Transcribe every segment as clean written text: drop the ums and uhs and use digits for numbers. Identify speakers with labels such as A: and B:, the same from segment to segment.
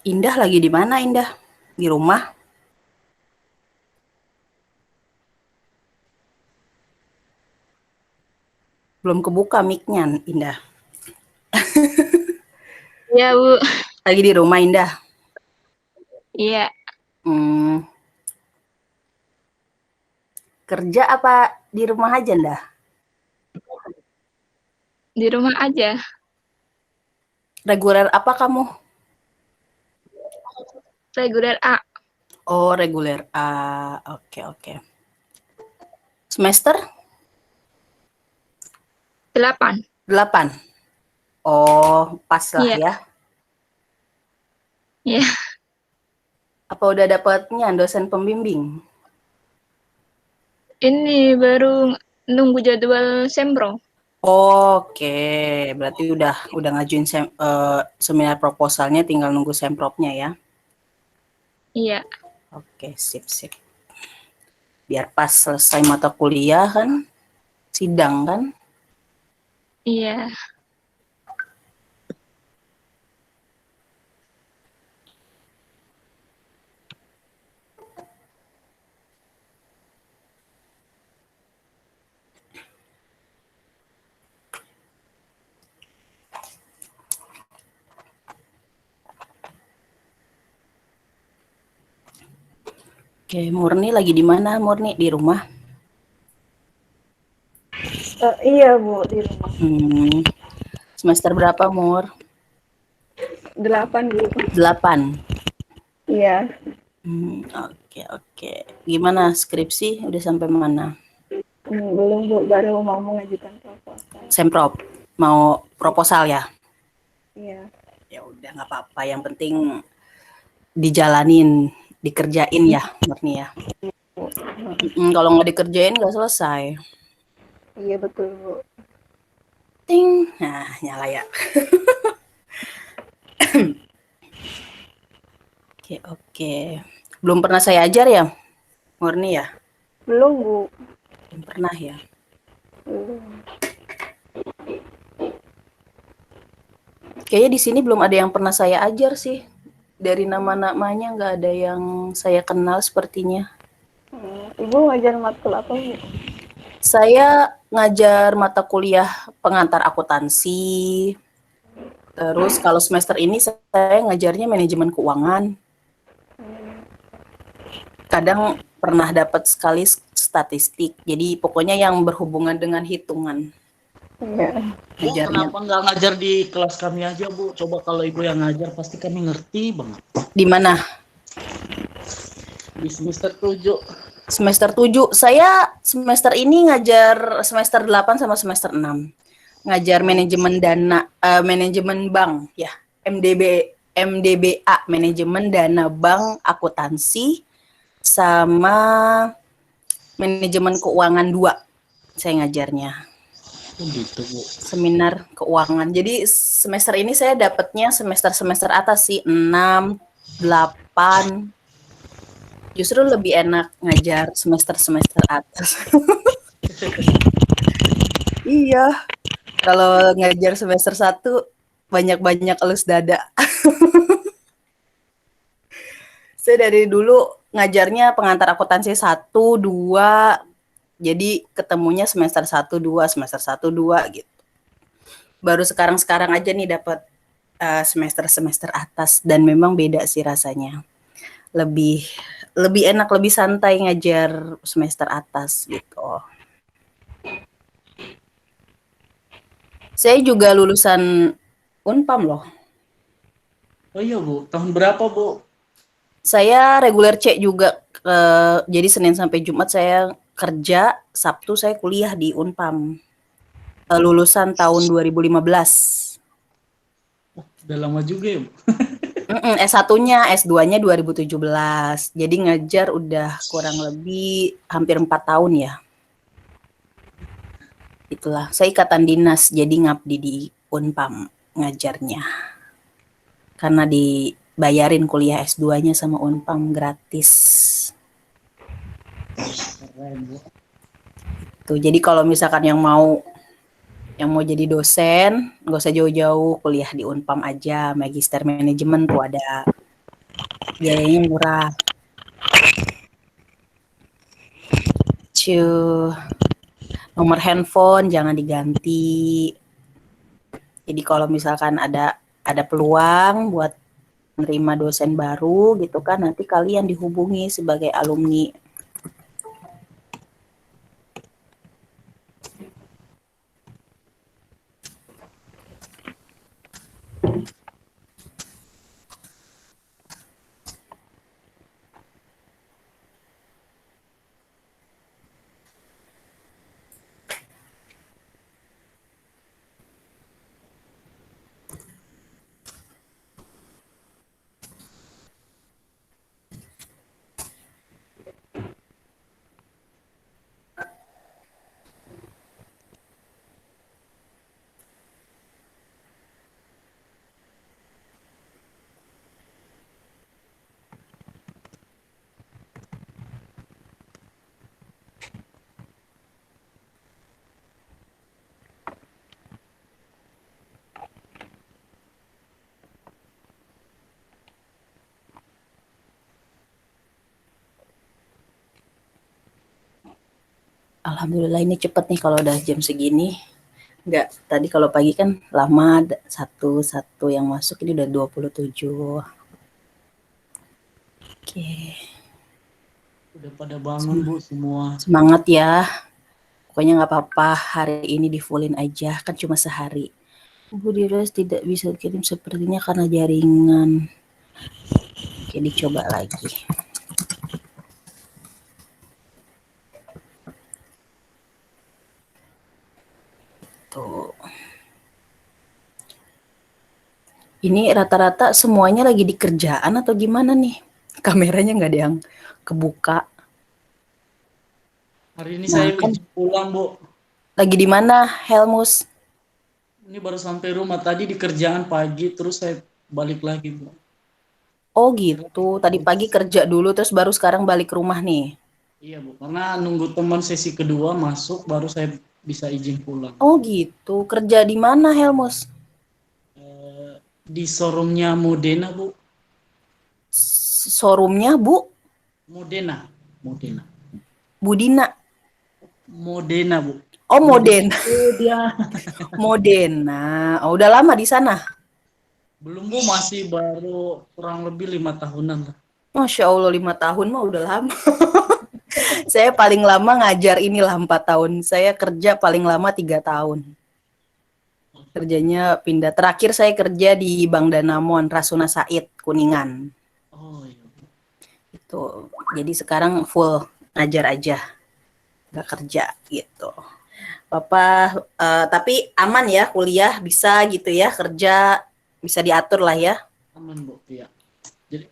A: Indah lagi di mana, Indah? Di rumah? Belum kebuka mic-nya, Indah.
B: Iya, Bu.
A: Lagi di rumah, Indah?
B: Iya,
A: Hmm, kerja apa di rumah aja, Indah?
B: di rumah aja.
A: Reguler apa kamu?
B: Reguler A,
A: Oh, reguler A. Oke, oke. Semester
B: 8.
A: 8. Oh, pas lah
B: Iya,
A: ya.
B: iya.
A: Apa udah dapetnya dosen pembimbing?
B: Ini baru nunggu jadwal sempro.
A: Oke, berarti udah ngajuin seminar proposalnya, tinggal nunggu sempropnya ya.
B: Iya,
A: Oke, sip, sip. Biar pas selesai mata kuliah kan, sidang kan.
B: iya.
A: Oke, Murni lagi di mana, Murni? Di rumah?
C: Iya Bu, di rumah.
A: Semester berapa, Mur?
C: 8 Bu.
A: 8.
C: Iya.
A: Oke, oke. Gimana skripsi? Udah sampai mana?
C: Belum Bu, baru mau mengajukan proposal.
A: Semprop. Mau proposal ya?
C: Iya.
A: Ya udah nggak apa-apa. Yang penting dijalanin, dikerjain ya, Murni ya. Kalau nggak dikerjain nggak selesai.
C: Iya betul Bu.
A: Ting. Nah, nyala ya. Oke, oke. Belum pernah saya ajar ya, Murni ya?
C: Belum Bu.
A: Belum pernah ya.
C: Belum.
A: Kayaknya di sini belum ada yang pernah saya ajar sih. Dari nama-namanya nggak ada yang saya kenal sepertinya.
C: Ibu ngajar matkul apa Bu?
A: Saya ngajar mata kuliah pengantar akuntansi. Terus kalau semester ini saya ngajarnya manajemen keuangan. Kadang pernah dapat sekali statistik. Jadi pokoknya yang berhubungan dengan hitungan.
C: Iya.
D: Bu,
A: Ngajarnya.
D: kenapa nggak ngajar di kelas kami aja, Bu? Coba kalau Ibu yang ngajar, pasti kami ngerti banget.
A: Di mana?
D: Di semester 7.
A: Semester 7. Saya semester ini ngajar semester 8 sama semester 6. Ngajar manajemen dana, manajemen bank ya. MDBA, manajemen dana bank akuntansi sama manajemen keuangan 2 saya ngajarnya.
D: Oh gitu, Bu.
A: Seminar keuangan. Jadi semester ini saya dapatnya semester-semester atas sih, 6, 8. Justru lebih enak ngajar semester-semester atas. Iya. Kalau ngajar semester 1 banyak-banyak elus dada. Saya dari dulu ngajarnya pengantar akuntansi 1, 2. Jadi ketemunya semester 1, 2, semester 1, 2 gitu. Baru sekarang-sekarang aja nih dapat semester-semester atas dan memang beda sih rasanya. Lebih enak, lebih santai ngajar semester atas gitu. Saya juga lulusan Unpam loh.
D: Oh iya, Bu. Tahun berapa, Bu?
A: Saya reguler C juga. Jadi Senin sampai Jumat saya kerja, Sabtu saya kuliah di Unpam. Lulusan tahun 2015.
D: Udah lama juga ya, Bu.
A: S1-nya, S2-nya 2017. Jadi ngajar udah kurang lebih hampir 4 tahun ya. Itulah, saya ikatan dinas jadi ngabdi di Unpam ngajarnya. Karena dibayarin kuliah S2-nya sama Unpam gratis.
D: Keren, Bu.
A: Tuh, jadi kalau misalkan yang mau jadi dosen, nggak usah jauh-jauh, kuliah di Unpam aja, magister manajemen tuh ada. biayanya murah. Nomor handphone jangan diganti. Jadi kalau misalkan ada peluang buat menerima dosen baru gitu kan, nanti kalian dihubungi sebagai alumni. Alhamdulillah ini cepet nih kalau udah jam segini. Enggak, tadi kalau pagi kan lama, satu yang masuk ini udah 27. Oke.
D: Udah pada bangun Bu semua.
A: Semangat ya. Pokoknya nggak apa-apa, hari ini di fullin aja, kan cuma sehari. Bu Dires tidak bisa kirim sepertinya karena jaringan. Oke, dicoba lagi. Tuh. Ini rata-rata semuanya lagi di kerjaan atau gimana nih? Kameranya nggak ada yang kebuka.
D: Hari ini
A: Nah,
D: saya
A: kan
D: izin pulang Bu.
A: lagi di mana, Helmus?
D: Ini baru sampai rumah tadi di kerjaan pagi terus saya balik lagi Bu.
A: Oh gitu, tadi pagi kerja dulu terus baru sekarang balik ke rumah nih?
D: Iya Bu, karena nunggu teman sesi kedua masuk baru saya bisa izin pulang.
A: Oh gitu, kerja di mana Helmus?
D: Di showroomnya Modena Bu.
A: Showroomnya Bu?
D: Modena.
A: Budina?
D: Modena Bu.
A: Oh Modena.
D: Dia.
A: Modena. Oh udah lama di sana?
D: Belum Bu, masih baru kurang lebih 5 tahunan lah.
A: Masya Allah 5 tahun mah udah lama. Saya paling lama ngajar inilah 4 tahun. Saya kerja paling lama 3 tahun. Kerjanya pindah. Terakhir saya kerja di Bank Danamon, Rasuna Said, Kuningan.
D: Oh iya Bu.
A: Itu. Jadi sekarang full ngajar aja. Nggak kerja gitu. Bapak, tapi aman ya kuliah, bisa gitu ya, kerja bisa diatur lah ya.
D: Aman Bu, ya. Jadi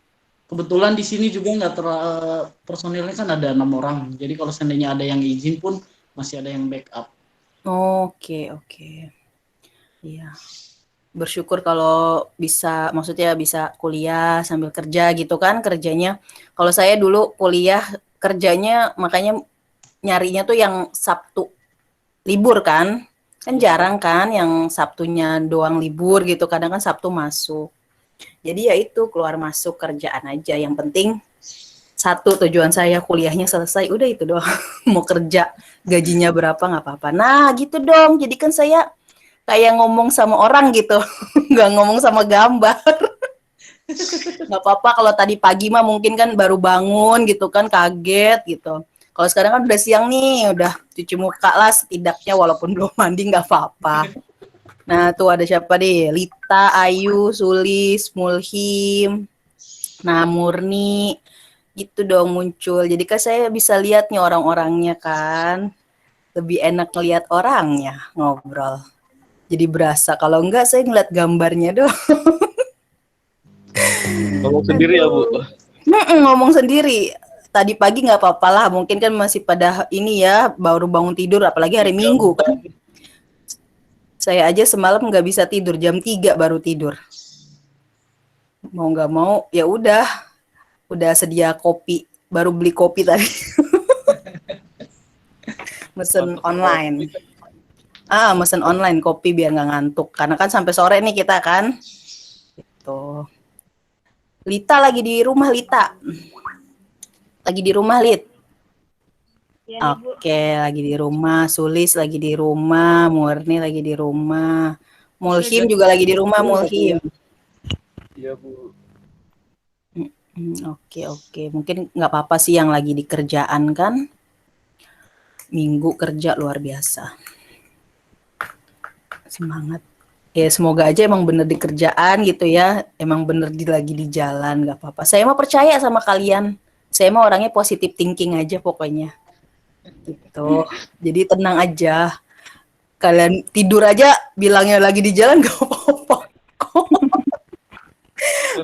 D: kebetulan di sini juga nggak personilnya kan ada 6 orang. Jadi kalau seandainya ada yang izin pun masih ada yang backup.
A: Oke, oke. Iya. Bersyukur kalau bisa, maksudnya bisa kuliah sambil kerja gitu kan kerjanya. Kalau saya dulu kuliah kerjanya makanya nyarinya tuh yang Sabtu libur kan. Kan jarang kan yang Sabtunya doang libur gitu. Kadang kan Sabtu masuk. Jadi ya itu keluar masuk kerjaan aja. Yang penting satu tujuan saya kuliahnya selesai. Udah itu doang. Mau kerja gajinya berapa nggak apa-apa. Nah gitu dong. Jadi kan saya kayak ngomong sama orang gitu. Nggak ngomong sama gambar. Nggak apa-apa kalau tadi pagi mah mungkin kan baru bangun gitu kan kaget gitu. Kalau sekarang kan udah siang nih, udah cuci muka lah setidaknya walaupun belum mandi nggak apa-apa. Nah tuh ada siapa deh? Lita, Ayu, Sulis, Mulhim, nah Murni, gitu dong muncul. Jadi kan saya bisa lihat nih orang-orangnya kan. Lebih enak lihat orangnya ngobrol. Jadi berasa. Kalau enggak saya ngeliat gambarnya doang.
E: Ngomong sendiri ya Bu?
A: Ngomong sendiri. Tadi pagi nggak apa-apa lah. Mungkin kan masih pada ini ya, baru bangun tidur. Apalagi hari Minggu kan. Saya aja semalam nggak bisa tidur. Jam 3 baru tidur. Mau nggak mau, ya udah sedia kopi. Baru beli kopi tadi. Mesen online. Mesen online kopi biar nggak ngantuk. Karena kan sampai sore nih kita kan. Gitu. Lita lagi di rumah, Lita. Lagi di rumah, Lit.
C: Iya nih, Bu.
A: Oke, lagi di rumah. Sulis lagi di rumah. Murni lagi di rumah. Mulhim juga lagi di rumah, Mulhim.
E: Iya, Bu.
A: Oke. Mungkin nggak apa-apa sih yang lagi di kerjaan kan. Minggu kerja luar biasa. Semangat. Ya semoga aja emang bener di kerjaan gitu ya. Emang bener lagi di jalan, nggak apa-apa. Saya mah percaya sama kalian. Saya mah orangnya positive thinking aja pokoknya. Gitu. Jadi tenang aja. Kalian tidur aja bilangnya lagi di jalan gak apa-apa.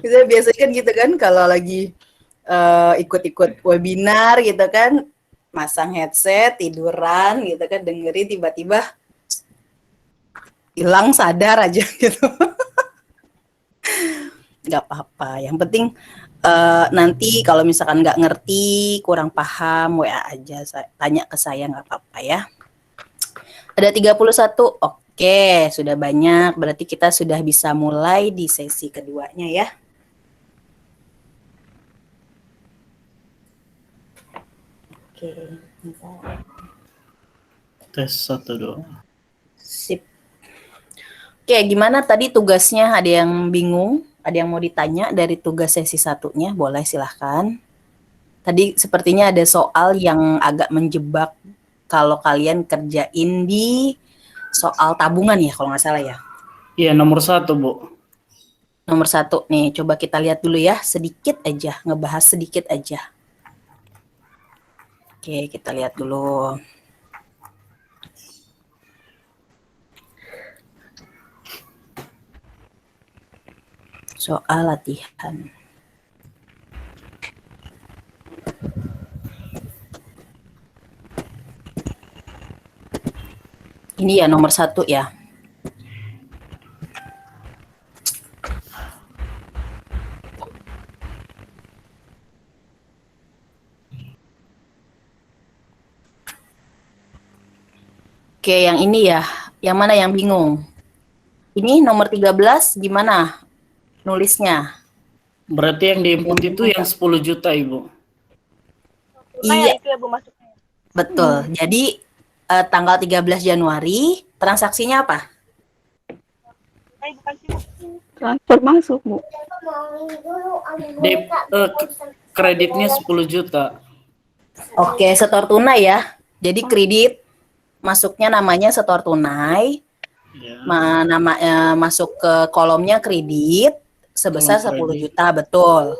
A: Biasanya kan gitu kan kalau lagi ikut-ikut webinar gitu kan, masang headset, tiduran gitu kan, dengerin tiba-tiba hilang sadar aja gitu. Nggak apa-apa. Yang penting nanti kalau misalkan nggak ngerti, kurang paham, WA aja, tanya ke saya nggak apa-apa ya. Ada 31, oke, sudah banyak. Berarti kita sudah bisa mulai di sesi keduanya ya. Oke, bentar.
D: Tes 1, 2.
A: Sip. Oke, gimana tadi tugasnya? Ada yang bingung? Ada yang mau ditanya dari tugas sesi satunya? Boleh, silahkan. Tadi sepertinya ada soal yang agak menjebak kalau kalian kerjain di soal tabungan ya, kalau nggak salah ya.
D: Iya, nomor 1, Bu.
A: Nomor 1 nih, coba kita lihat dulu ya, sedikit aja, ngebahas sedikit aja. Oke, kita lihat dulu. Soal latihan. Ini ya nomor 1 ya. Oke, yang ini ya. Yang mana yang bingung? Ini nomor 13 gimana nulisnya?
D: Berarti yang diinput itu yang 10 juta, Ibu.
A: Iya,
C: Itu ya, Bu, masuknya.
A: betul. Jadi tanggal 13 Januari transaksinya apa?
C: Bukan sih, Bu. Transfer masuk, Bu.
D: Kreditnya 10 juta.
A: Oke, setor tunai ya. Jadi kredit masuknya namanya setor tunai.
D: Ya.
A: Masuk ke kolomnya kredit sebesar 10 juta, betul.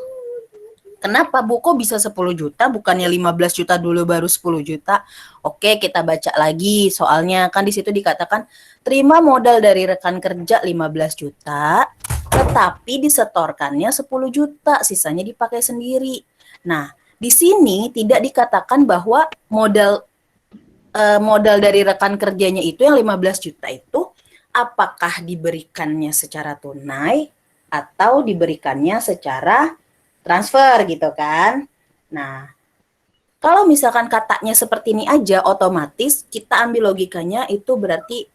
A: Kenapa Bu kok bisa 10 juta bukannya 15 juta dulu baru 10 juta? Oke, kita baca lagi soalnya kan di situ dikatakan terima modal dari rekan kerja 15 juta tetapi disetorkannya 10 juta, sisanya dipakai sendiri. Nah, di sini tidak dikatakan bahwa modal dari rekan kerjanya itu yang 15 juta itu apakah diberikannya secara tunai atau diberikannya secara transfer gitu kan. Nah, kalau misalkan katanya seperti ini aja, otomatis kita ambil logikanya itu berarti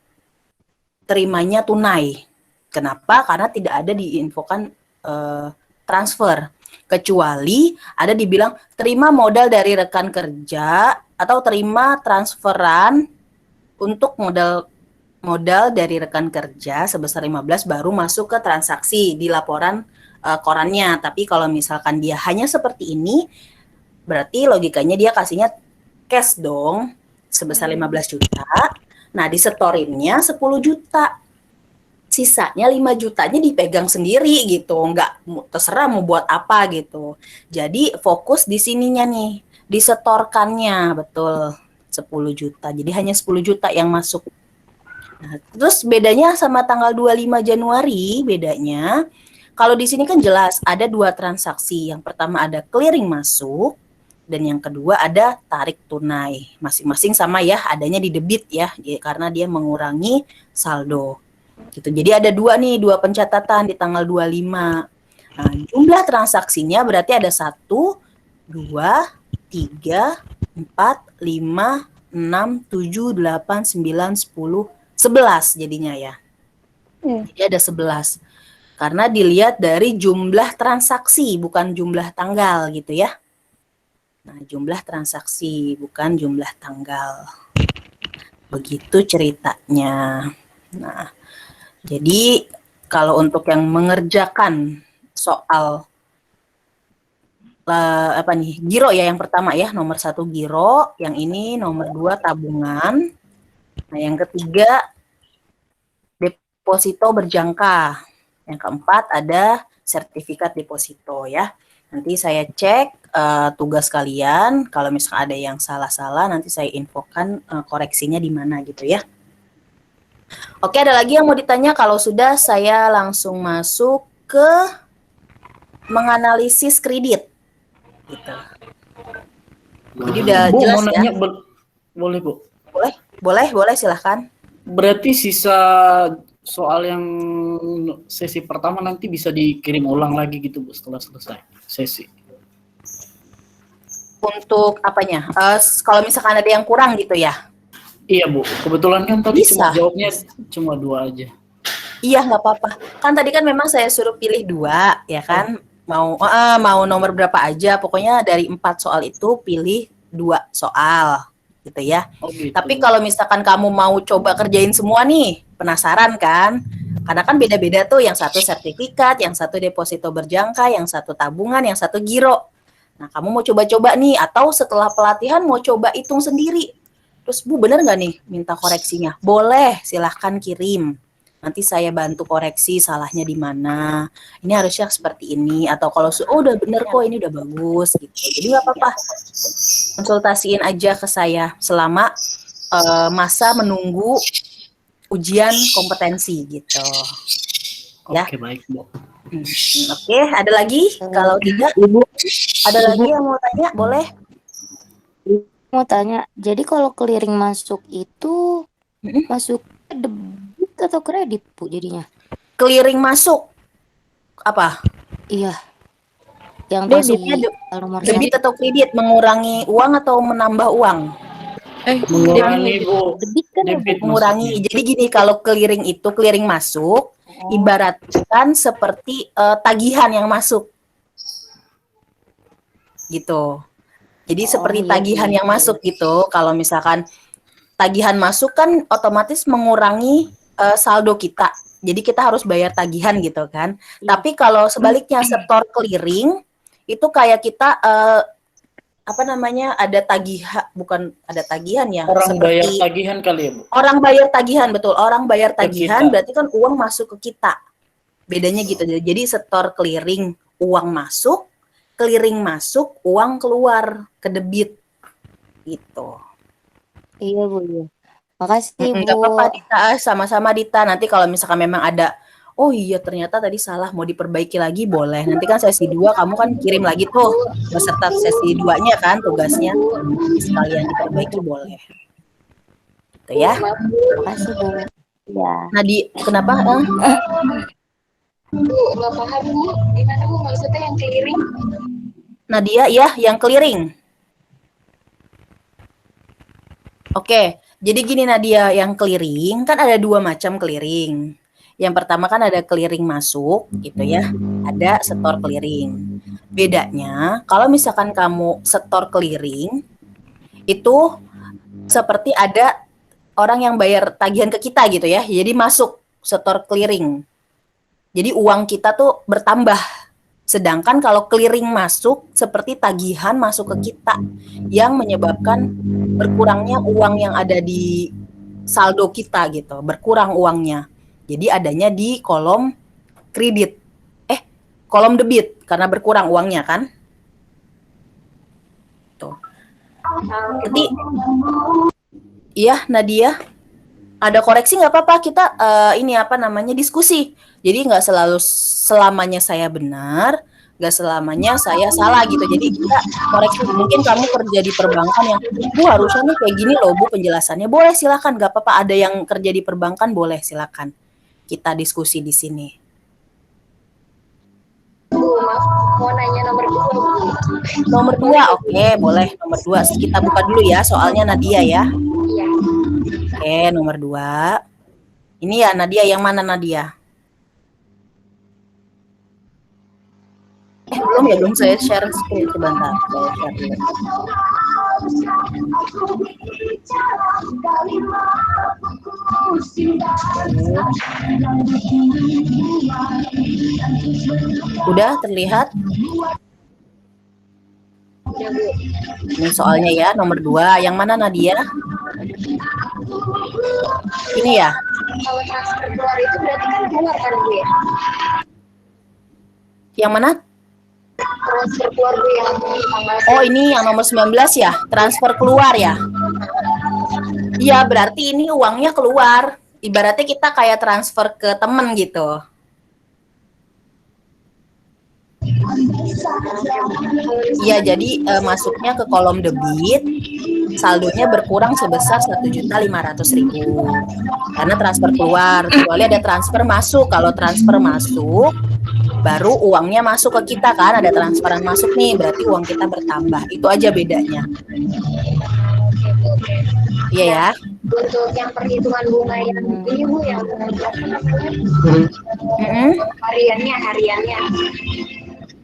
A: terimanya tunai. Kenapa? Karena tidak ada diinfokan transfer. Kecuali ada dibilang terima modal dari rekan kerja atau terima transferan untuk modal dari rekan kerja sebesar 15 baru masuk ke transaksi di laporan korannya. Tapi kalau misalkan dia hanya seperti ini, berarti logikanya dia kasihnya cash dong sebesar 15 juta. Nah, disetorinnya 10 juta. Sisanya 5 jutanya dipegang sendiri gitu. Enggak terserah mau buat apa gitu. Jadi fokus di sininya nih, disetorkannya betul 10 juta. Jadi hanya 10 juta yang masuk. Nah, terus bedanya sama tanggal 25 Januari, bedanya kalau di sini kan jelas ada 2 transaksi. Yang pertama ada clearing masuk dan yang kedua ada tarik tunai. Masing-masing sama ya, adanya di debit ya, karena dia mengurangi saldo. Gitu. Jadi ada 2 pencatatan di tanggal 25. Nah, jumlah transaksinya berarti ada 1, 2, 3, 4, 5, 6, 7, 8, 9, 10, 11 jadinya ya. Jadi ada 11. Karena dilihat dari jumlah transaksi, bukan jumlah tanggal gitu ya. Nah, jumlah transaksi, bukan jumlah tanggal. Begitu ceritanya. Nah, jadi kalau untuk yang mengerjakan soal giro ya yang pertama ya, nomor 1 giro, yang ini nomor 2 tabungan. Nah, yang ketiga deposito berjangka. Yang keempat ada sertifikat deposito ya. Nanti saya cek tugas kalian, kalau misalnya ada yang salah-salah nanti saya infokan koreksinya di mana gitu ya. Oke, ada lagi yang mau ditanya? Kalau sudah saya langsung masuk ke menganalisis kredit. Gitu. Jadi udah
D: Bu,
A: jelas
D: mau
A: ya?
D: nanya, boleh Bu?
A: Boleh silahkan.
D: Berarti sisa soal yang sesi pertama nanti bisa dikirim ulang lagi gitu Bu setelah selesai sesi.
A: Untuk apanya? Kalau misalkan ada yang kurang gitu ya?
D: Iya Bu, kebetulan kan tadi
A: Bisa.
D: jawabnya cuma 2 aja.
A: Iya, nggak apa-apa. Kan tadi kan memang saya suruh pilih 2, ya kan? Mau nomor berapa aja, pokoknya dari 4 soal itu pilih 2 soal, gitu ya.
D: Oh, gitu.
A: Tapi kalau misalkan kamu mau coba kerjain semua nih, penasaran kan? Karena kan beda-beda tuh, yang satu sertifikat, yang satu deposito berjangka, yang satu tabungan, yang satu giro. Nah, kamu mau coba-coba nih, atau setelah pelatihan mau coba hitung sendiri. Terus, Bu, bener nggak nih minta koreksinya? Boleh, silahkan kirim. Nanti saya bantu koreksi salahnya di mana. Ini harusnya seperti ini. Atau kalau udah bener kok, ini udah bagus gitu. Jadi nggak apa-apa. Konsultasiin aja ke saya selama masa menunggu ujian kompetensi gitu. Ya.
D: Oke, baik Bu.
A: Oke, ada lagi? Kalau tidak, ada lagi yang mau tanya? Boleh.
F: Mau tanya, jadi kalau clearing masuk itu masuk debit atau kredit Bu jadinya?
A: Clearing masuk apa?
F: Iya. Yang
A: Debitnya
F: masih nomor
A: debit atau kredit, mengurangi uang atau menambah uang?
D: Mengurangi Bu.
F: debit kan ya, Bu?
D: Debit
A: Mengurangi.
D: maksudnya.
A: Jadi gini, kalau clearing itu clearing masuk, ibaratkan seperti tagihan yang masuk. Gitu. Jadi seperti
F: iya,
A: tagihan
F: iya.
A: yang masuk gitu. Kalau misalkan tagihan masuk kan otomatis mengurangi saldo kita. Jadi kita harus bayar tagihan gitu kan. Tapi kalau sebaliknya setor clearing itu kayak kita ada tagihan, bukan ada tagihan ya.
D: Orang bayar
A: seperti
D: tagihan kali ya Bu.
A: orang bayar tagihan, betul. Orang bayar
D: Ke
A: tagihan
D: kita.
A: berarti kan uang masuk ke kita. Bedanya gitu. Jadi setor clearing uang masuk, clearing masuk, uang keluar ke debit. Gitu.
F: Iya Bu, iya. Makasih Bu.
A: Enggak apa-apa Dita, sama-sama Dita. Nanti kalau misalkan memang ada, oh iya ternyata tadi salah, mau diperbaiki lagi boleh. Nanti kan sesi 2 kamu kan kirim lagi tuh beserta sesi 2-nya kan tugasnya. Sekalian diperbaiki boleh. Gitu ya.
F: Makasih Bu. Iya.
A: Kenapa?
B: Bu, nggak paham Bu. Gimana Bu maksudnya yang clearing?
A: Nadia ya, yang clearing. Oke, jadi gini Nadia, yang clearing kan ada 2 macam clearing. Yang pertama kan ada clearing masuk gitu ya, ada setor clearing. Bedanya kalau misalkan kamu setor clearing itu seperti ada orang yang bayar tagihan ke kita gitu ya. Jadi masuk setor clearing. Jadi uang kita tuh bertambah. Sedangkan kalau clearing masuk seperti tagihan masuk ke kita yang menyebabkan berkurangnya uang yang ada di saldo kita gitu, berkurang uangnya. Jadi adanya di kolom kredit. Kolom debit karena berkurang uangnya kan? Tuh. Jadi iya Nadia, ada koreksi nggak apa-apa, kita diskusi. Jadi nggak selamanya saya benar, nggak selamanya saya salah gitu. Jadi kita koreksi. Mungkin kamu kerja di perbankan yang, Bu harusnya nih kayak gini loh Bu penjelasannya. Boleh silakan, nggak apa-apa. Ada yang kerja di perbankan boleh silakan. Kita diskusi di sini.
B: Bu, maaf, mau nanya nomor 2 Bu.
A: Nomor 2, oke boleh nomor 2. Kita buka dulu ya soalnya Nadia ya.
B: Iya.
A: Oke, nomor 2. Ini ya Nadia, yang mana Nadia? Belum ya, belum saya share screen sebentar. Saya share dulu. Udah terlihat? Ini soalnya ya, nomor 2. Yang mana Nadia? Ini ya?
C: Kalau transfer keluar itu berarti kan keluar kan Bu ya?
A: Yang mana?
C: Transfer keluar Bu yang tanggal
A: Oh, ini yang nomor 19 ya? Transfer keluar ya? Iya, berarti ini uangnya keluar. Ibaratnya kita kayak transfer ke temen gitu. Iya, jadi masuknya ke kolom debit, saldonya berkurang sebesar 1.500.000 karena transfer keluar. Kecuali ada transfer masuk. Kalau transfer masuk, baru uangnya masuk ke kita kan, ada transferan masuk nih, berarti uang kita bertambah. Itu aja bedanya. Iya ya.
C: untuk yang perhitungan bunga yang ini Bu yang hariannya.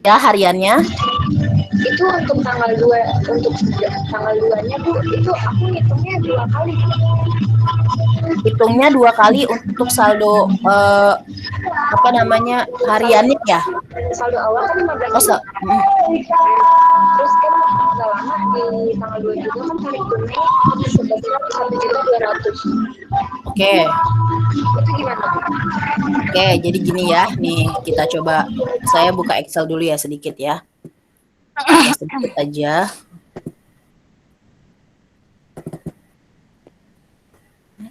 A: Ya, hariannya.
C: Itu untuk tanggal 2 untuk tanggal 2-nya Bu, itu aku hitungnya 2 kali.
A: Hitungnya 2 kali untuk saldo apa namanya hariannya ya?
C: Saldo awal kan 15
A: Oh,
C: juta. Terus kan nggak lama di tanggal 2 juga kan tarik tunai sebesar 1.200.000.
A: Oke.
C: Itu gimana?
A: Oke, jadi gini ya. Nih, kita coba. Saya buka Excel dulu ya sedikit ya. Sedikit aja.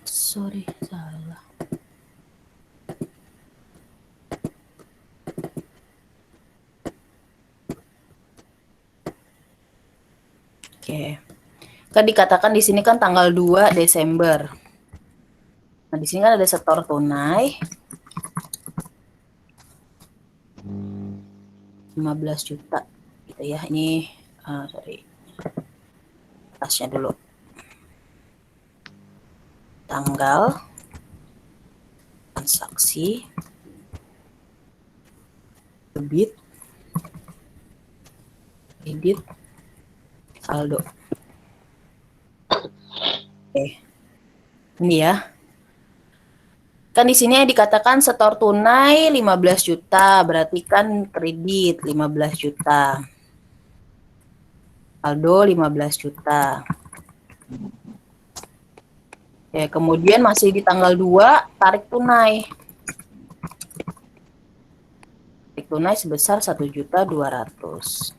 A: Sorry, salah. Oke. Kan dikatakan di sini kan tanggal 2 Desember. Nah, di sini kan ada setor tunai 15 juta gitu ya. Ini sorry. Tasnya dulu. Tanggal transaksi debit kredit saldo. Oke. Ini ya. Kan di sini dikatakan setor tunai 15 juta, berarti kan kredit 15 juta. Saldo 15 juta. Ya, kemudian masih di tanggal 2 tarik tunai. Tarik tunai sebesar 1.200.000.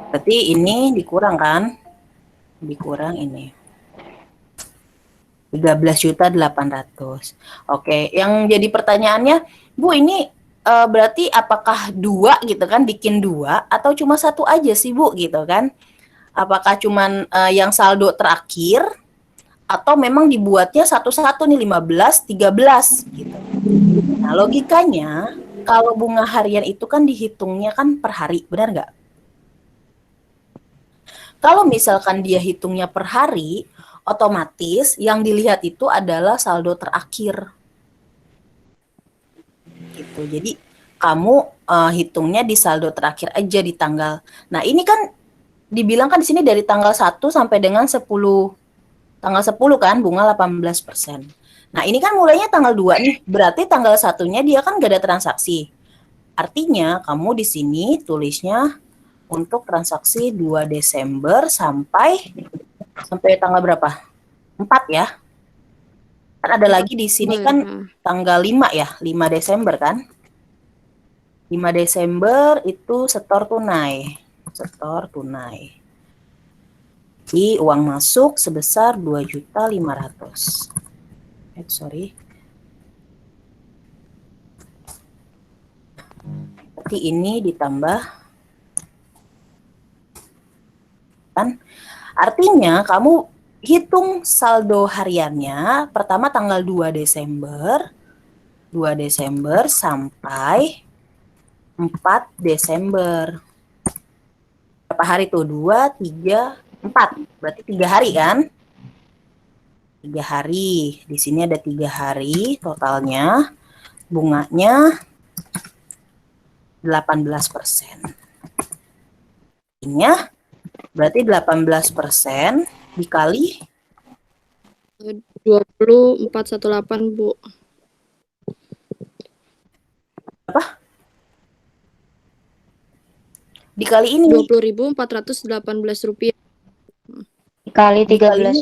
A: Berarti ini dikurang kan? Dikurang ini 13.800.000. Oke, yang jadi pertanyaannya, Bu, ini berarti apakah 2 gitu kan, bikin 2 atau cuma 1 aja sih Bu gitu kan? Apakah cuman yang saldo terakhir atau memang dibuatnya satu-satu nih 15, 13 gitu. Nah, logikanya kalau bunga harian itu kan dihitungnya kan per hari, benar nggak? Kalau misalkan dia hitungnya per hari, otomatis yang dilihat itu adalah saldo terakhir. Gitu. Jadi kamu hitungnya di saldo terakhir aja di tanggal. Nah, ini kan dibilang kan di sini dari tanggal 1 sampai dengan 10. Tanggal 10 kan bunga 18%. Nah, ini kan mulainya tanggal 2 nih. Berarti tanggal 1-nya dia kan gak ada transaksi. Artinya kamu di sini tulisnya untuk transaksi 2 Desember sampai tanggal berapa? 4 ya. Kan ada lagi di sini kan tanggal 5 ya, 5 Desember kan. 5 Desember itu setor tunai. Setor tunai. Jadi uang masuk sebesar 2.500.000. Sorry. Berarti ini ditambah kan, artinya kamu hitung saldo hariannya pertama tanggal 2 Desember sampai 4 Desember. Berapa hari tuh? 2, 3, 4. Berarti 3 hari kan? 3 hari. Di sini ada 3 hari totalnya. Bunganya 18%. Ini berarti 18% dikali
G: 20.418 Bu.
A: apa? Dikali ini.
G: 20.418 rupiah.
F: Dikali
A: Dikalinya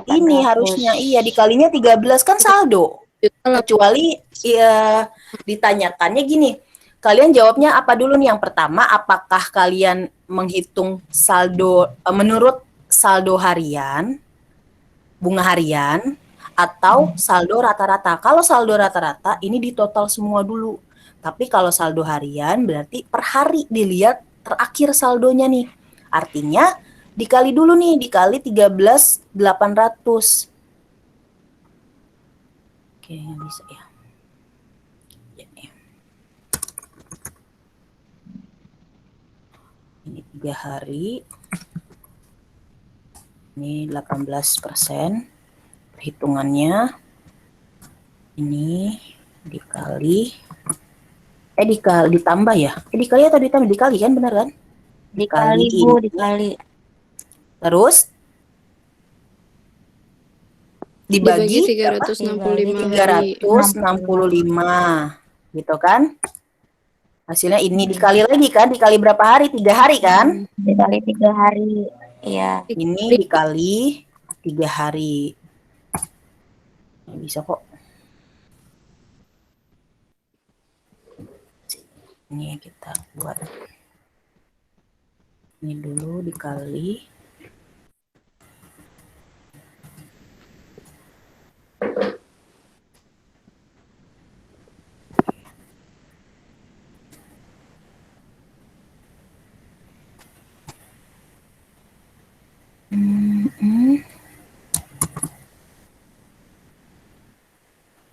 F: 13.800.
A: ini harusnya iya dikalinya 13 kan saldo. Kecuali ya ditanyakannya gini. Kalian jawabnya apa dulu nih? Yang pertama, apakah kalian menghitung saldo menurut saldo harian, bunga harian, atau saldo rata-rata? Kalau saldo rata-rata ini ditotal semua dulu. Tapi kalau saldo harian berarti per hari dilihat terakhir saldonya nih. Artinya dikali dulu nih, dikali 13.800. Oke, bisa ya. Ini 3 hari. Ini 18%. Perhitungannya ini dikali ditambah ya. Dikali atau ditambah? Dikali kan, benar kan?
F: Dikali Bu, dikali.
A: Terus dibagi
G: 365
F: Dibagi
G: hari.
A: 365 gitu kan? Hasilnya ini dikali lagi kan? Dikali berapa hari? 3 hari kan?
F: Dikali 3 hari. Iya.
A: Ini dikali 3 hari. Bisa kok. Ini kita buat. Ini dulu dikali.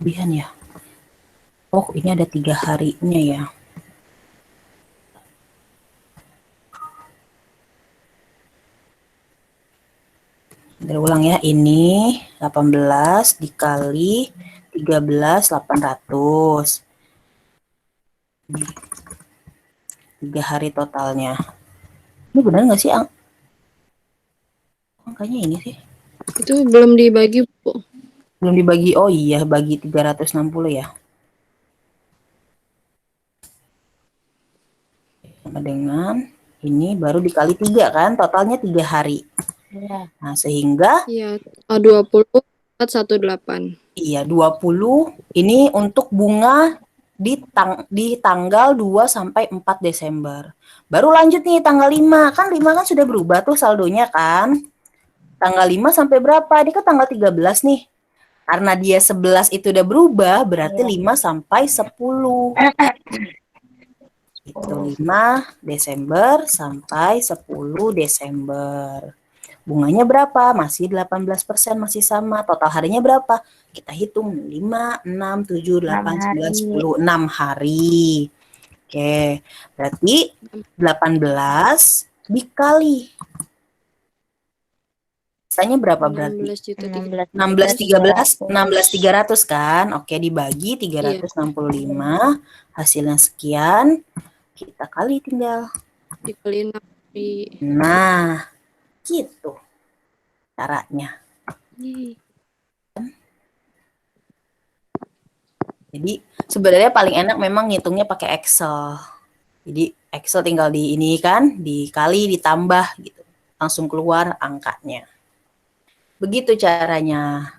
A: Lebihan ya. Oh, ini ada 3 harinya ya. Berulang ya, ini 18 dikali 13.800. Ini 3 hari totalnya. Ini benar nggak sih angkanya ini sih?
G: Itu belum dibagi Bu.
A: Belum dibagi. Oh iya, bagi 360 ya. Sama dengan ini baru dikali 3 kan, totalnya 3 hari.
F: Iya.
A: Nah, sehingga
G: Iya, 20.418.
A: iya 20 ini untuk bunga di tanggal 2 sampai 4 Desember. Baru lanjut nih tanggal 5. Kan 5 kan sudah berubah tuh saldonya kan. Tanggal 5 sampai berapa? Ini kan tanggal 13 nih. Karena dia 11 itu udah berubah, berarti 5 sampai 10. Itu 5 Desember sampai 10 Desember. Bunganya berapa? Masih 18%, masih sama. Total harinya berapa? Kita hitung 5, 6, 7, 8, 9, 10, 6 hari. Oke, berarti 18 dikali. Sisanya berapa berarti? 16.300 kan? Oke, dibagi 365, hasilnya sekian. Kita kali tinggal.
G: Dikali 6 hari.
A: Nah, gitu caranya. Jadi sebenarnya paling enak memang ngitungnya pakai Excel. Jadi Excel tinggal di ini kan, dikali ditambah gitu. Langsung keluar angkanya. Begitu caranya.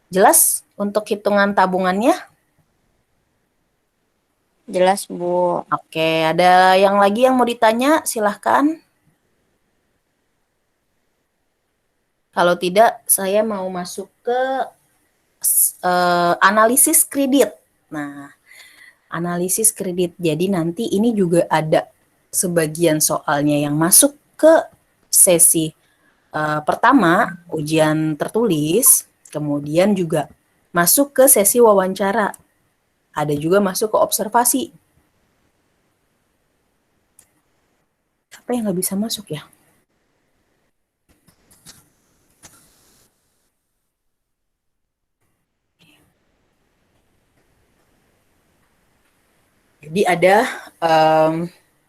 A: Jelas untuk hitungan tabungannya?
F: Jelas Bu.
A: Oke, ada yang lagi yang mau ditanya? Silahkan. Kalau tidak, saya mau masuk ke analisis kredit. Nah, analisis kredit. Jadi nanti ini juga ada sebagian soalnya yang masuk ke sesi pertama, ujian tertulis, kemudian juga masuk ke sesi wawancara. Ada juga masuk ke observasi. Siapa yang nggak bisa masuk ya? Jadi ada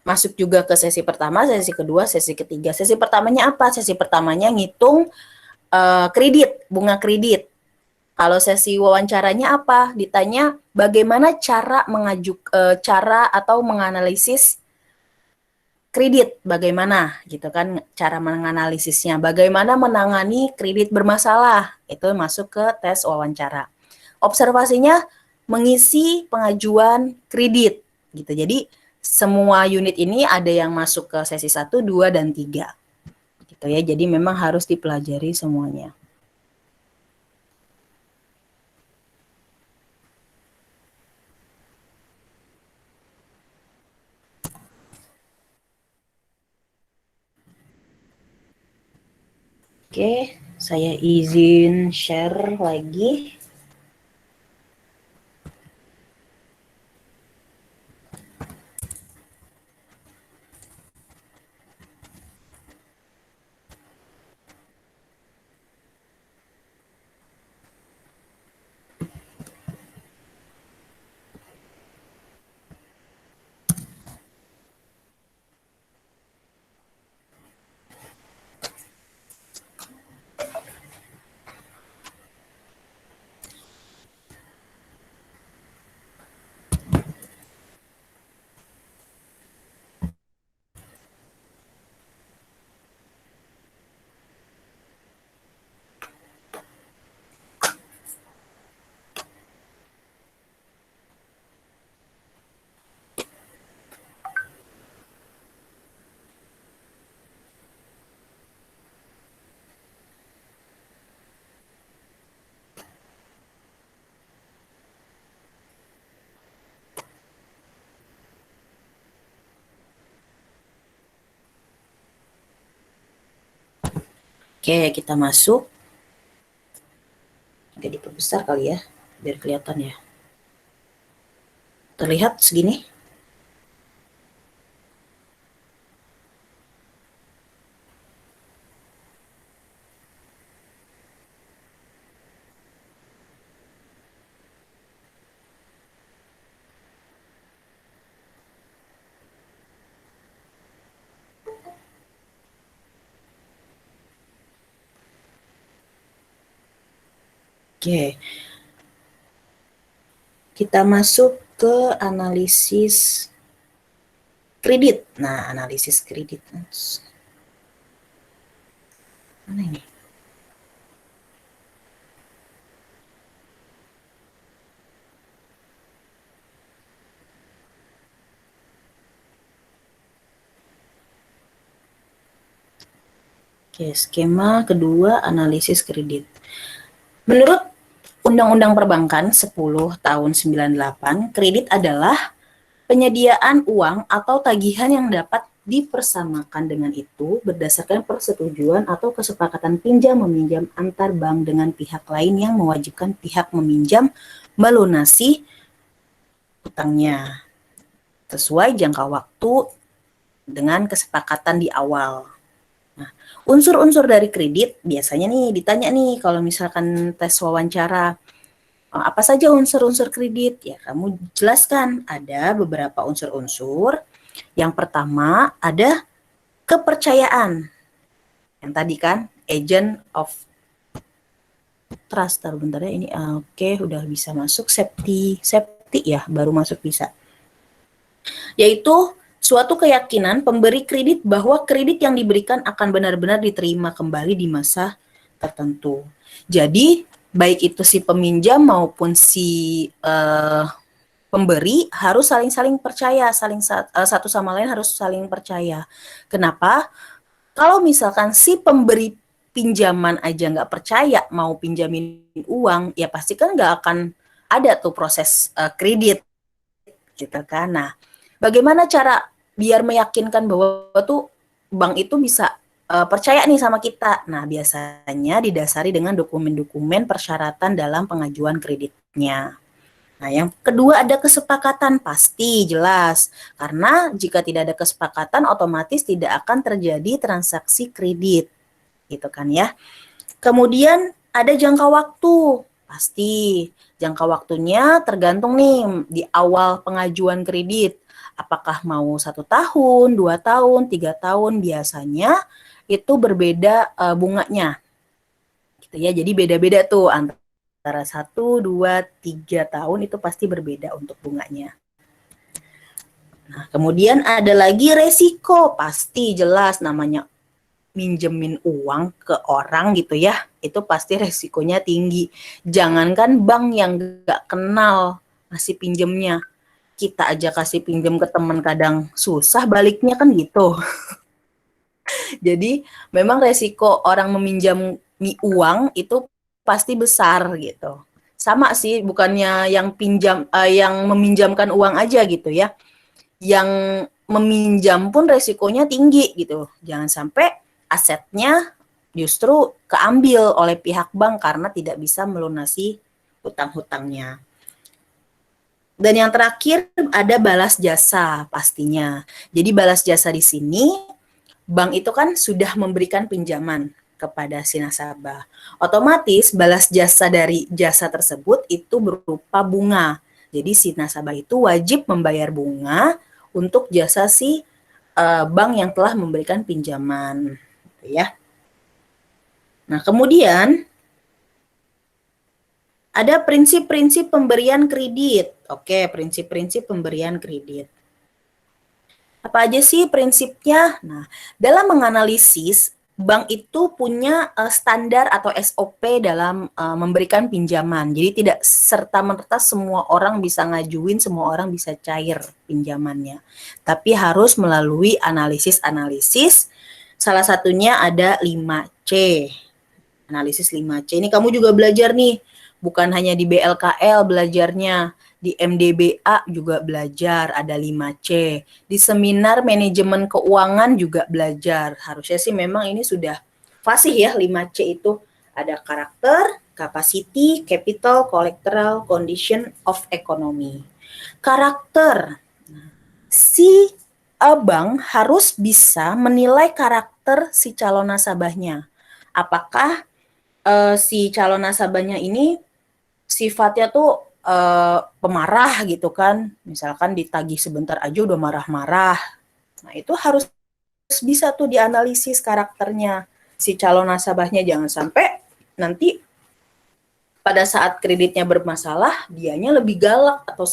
A: masuk juga ke sesi pertama, sesi kedua, sesi ketiga. Sesi pertamanya apa? Sesi pertamanya ngitung kredit, bunga kredit. Kalau sesi wawancaranya apa? Ditanya bagaimana cara cara atau menganalisis kredit, bagaimana gitu kan cara menganalisisnya, bagaimana menangani kredit bermasalah, itu masuk ke tes wawancara. Observasinya mengisi pengajuan kredit gitu. Jadi semua unit ini ada yang masuk ke sesi 1, 2, dan 3 gitu ya. Jadi memang harus dipelajari semuanya. Oke, saya izin share lagi. Oke, kita masuk. Agak diperbesar kali ya, biar kelihatan ya. Terlihat segini? Oke. Kita masuk ke analisis kredit. Nah, analisis kredit. Mana ini? Oke, skema kedua analisis kredit. Menurut Undang-Undang Perbankan 10 tahun 98, kredit adalah penyediaan uang atau tagihan yang dapat dipersamakan dengan itu berdasarkan persetujuan atau kesepakatan pinjam-meminjam antar bank dengan pihak lain yang mewajibkan pihak meminjam melunasi utangnya sesuai jangka waktu dengan kesepakatan di awal. Nah, unsur-unsur dari kredit biasanya nih ditanya nih kalau misalkan tes wawancara, apa saja unsur-unsur kredit? Ya, kamu jelaskan ada beberapa unsur-unsur. Yang pertama ada kepercayaan. Yang tadi kan agent of trust. Bentar ya ini. Oke, udah bisa masuk. Safety ya, baru masuk bisa. Yaitu suatu keyakinan pemberi kredit bahwa kredit yang diberikan akan benar-benar diterima kembali di masa tertentu. Jadi, baik itu si peminjam maupun si pemberi harus saling percaya, satu sama lain harus saling percaya. Kenapa? Kalau misalkan si pemberi pinjaman aja nggak percaya mau pinjamin uang, ya pasti kan nggak akan ada tuh proses kredit, gitu kan. Nah, bagaimana cara biar meyakinkan bahwa tuh bank itu bisa percaya nih sama kita? Nah, biasanya didasari dengan dokumen-dokumen persyaratan dalam pengajuan kreditnya. Nah, yang kedua ada kesepakatan, pasti jelas. Karena jika tidak ada kesepakatan, otomatis tidak akan terjadi transaksi kredit. Gitu kan ya. Kemudian ada jangka waktu. Pasti. Jangka waktunya tergantung nih di awal pengajuan kredit. Apakah mau 1 tahun, 2 tahun, 3 tahun, biasanya itu berbeda bunganya. Gitu ya. Jadi beda-beda tuh antara 1, 2, 3 tahun itu pasti berbeda untuk bunganya. Nah, kemudian ada lagi resiko, pasti jelas namanya minjemin uang ke orang gitu ya, itu pasti resikonya tinggi. Jangankan bank yang gak kenal ngasih pinjemnya, kita aja kasih pinjem ke teman kadang susah baliknya kan gitu. Jadi memang resiko orang meminjami uang itu pasti besar gitu. Sama sih, bukannya yang meminjamkan uang aja gitu ya. Yang meminjam pun resikonya tinggi gitu. Jangan sampai asetnya justru keambil oleh pihak bank karena tidak bisa melunasi hutang-hutangnya. Dan yang terakhir ada balas jasa pastinya. Jadi balas jasa di sini bank itu kan sudah memberikan pinjaman kepada si nasabah. Otomatis balas jasa dari jasa tersebut itu berupa bunga. Jadi si nasabah itu wajib membayar bunga untuk jasa si bank yang telah memberikan pinjaman, ya. Nah, kemudian ada prinsip-prinsip pemberian kredit. Oke, prinsip-prinsip pemberian kredit. Apa aja sih prinsipnya? Nah, dalam menganalisis, bank itu punya standar atau SOP dalam memberikan pinjaman. Jadi tidak serta-merta semua orang bisa ngajuin, semua orang bisa cair pinjamannya. Tapi harus melalui analisis-analisis. Salah satunya ada 5C. Analisis 5C. Ini kamu juga belajar nih. Bukan hanya di BLKL belajarnya. Di MDBA juga belajar, ada 5C. Di seminar manajemen keuangan juga belajar. Harusnya sih memang ini sudah fasih ya 5C itu. Ada karakter, capacity, capital, collateral, condition of economy. Karakter. Si bank harus bisa menilai karakter si calon nasabahnya. Apakah si calon nasabahnya ini sifatnya tuh pemarah gitu kan, misalkan ditagih sebentar aja udah marah-marah. Nah itu harus bisa tuh dianalisis karakternya si calon nasabahnya, jangan sampai nanti pada saat kreditnya bermasalah dianya lebih galak atau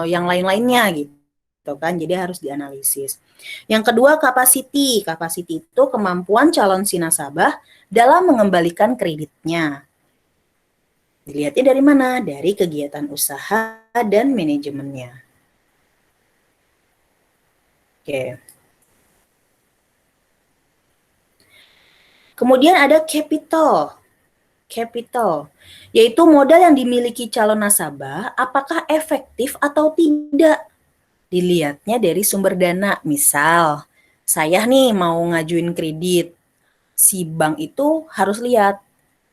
A: yang lain-lainnya gitu kan, jadi harus dianalisis. Yang kedua capacity. Capacity itu kemampuan calon si nasabah dalam mengembalikan kreditnya. Dilihatnya dari mana? Dari kegiatan usaha dan manajemennya. Oke. Kemudian ada capital. Capital, yaitu modal yang dimiliki calon nasabah, apakah efektif atau tidak. Dilihatnya dari sumber dana. Misal, saya nih mau ngajuin kredit. Si bank itu harus lihat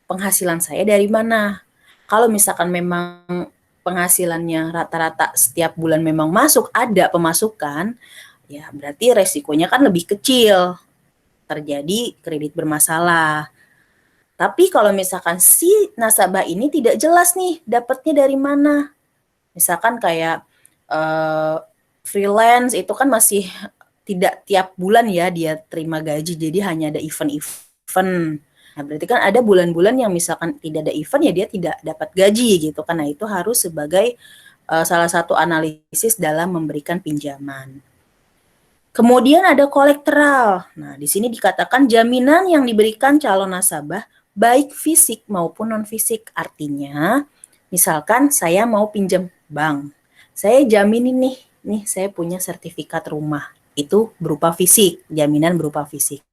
A: penghasilan saya dari mana. Kalau misalkan memang penghasilannya rata-rata setiap bulan memang masuk, ada pemasukan, ya berarti resikonya kan lebih kecil terjadi kredit bermasalah. Tapi kalau misalkan si nasabah ini tidak jelas nih dapatnya dari mana. Misalkan kayak freelance itu kan masih tidak tiap bulan ya dia terima gaji, jadi hanya ada event-event. Nah, berarti kan ada bulan-bulan yang misalkan tidak ada event ya dia tidak dapat gaji gitu kan. Nah, itu harus sebagai salah satu analisis dalam memberikan pinjaman. Kemudian ada kolateral. Nah, di sini dikatakan jaminan yang diberikan calon nasabah baik fisik maupun non-fisik. Artinya, misalkan saya mau pinjam bank. Saya jamin nih saya punya sertifikat rumah. Itu berupa fisik, jaminan berupa fisik.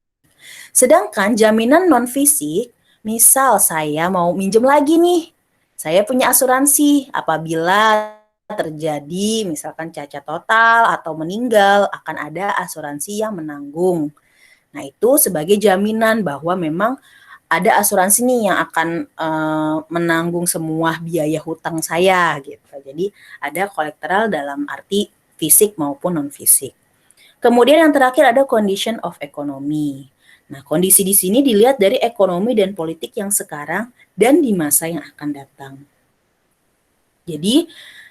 A: Sedangkan jaminan non-fisik, misal saya mau minjem lagi nih. Saya punya asuransi apabila terjadi misalkan cacat total atau meninggal, akan ada asuransi yang menanggung. Nah, itu sebagai jaminan bahwa memang ada asuransi nih yang akan menanggung semua biaya hutang saya gitu. Jadi ada kolateral dalam arti fisik maupun non fisik. Kemudian yang terakhir ada condition of economy. Nah, kondisi di sini dilihat dari ekonomi dan politik yang sekarang dan di masa yang akan datang. Jadi,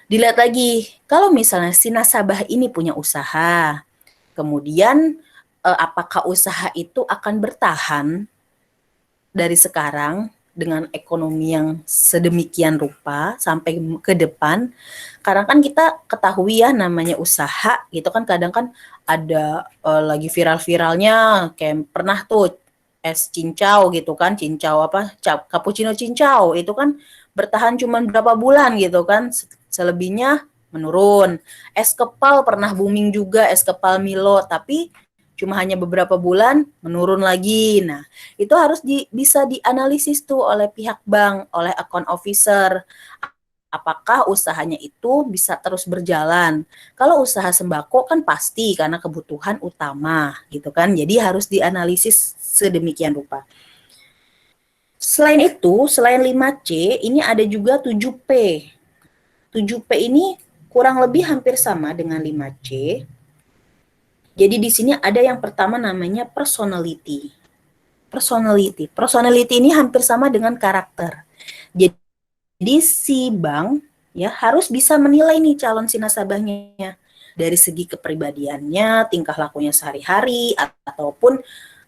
A: dilihat lagi, kalau misalnya si nasabah ini punya usaha, kemudian apakah usaha itu akan bertahan dari sekarang dengan ekonomi yang sedemikian rupa sampai ke depan. Karena kan kita ketahui ya namanya usaha gitu kan, kadang kan ada lagi viral-viralnya kayak pernah tuh es cincau gitu kan, cincau apa, cappuccino cincau itu kan bertahan cuman berapa bulan gitu kan, selebihnya menurun. Es kepal pernah booming juga, es kepal Milo, tapi cuma hanya beberapa bulan menurun lagi. Nah, itu harus bisa dianalisis tuh oleh pihak bank, oleh account officer. Apakah usahanya itu bisa terus berjalan? Kalau usaha sembako kan pasti karena kebutuhan utama gitu kan. Jadi harus dianalisis sedemikian rupa. Selain itu, selain 5C, ini ada juga 7P. 7P ini kurang lebih hampir sama dengan 5C. Jadi di sini ada yang pertama namanya personality. Personality ini hampir sama dengan karakter. Jadi si bank ya harus bisa menilai nih calon si nasabahnya dari segi kepribadiannya, tingkah lakunya sehari-hari, ataupun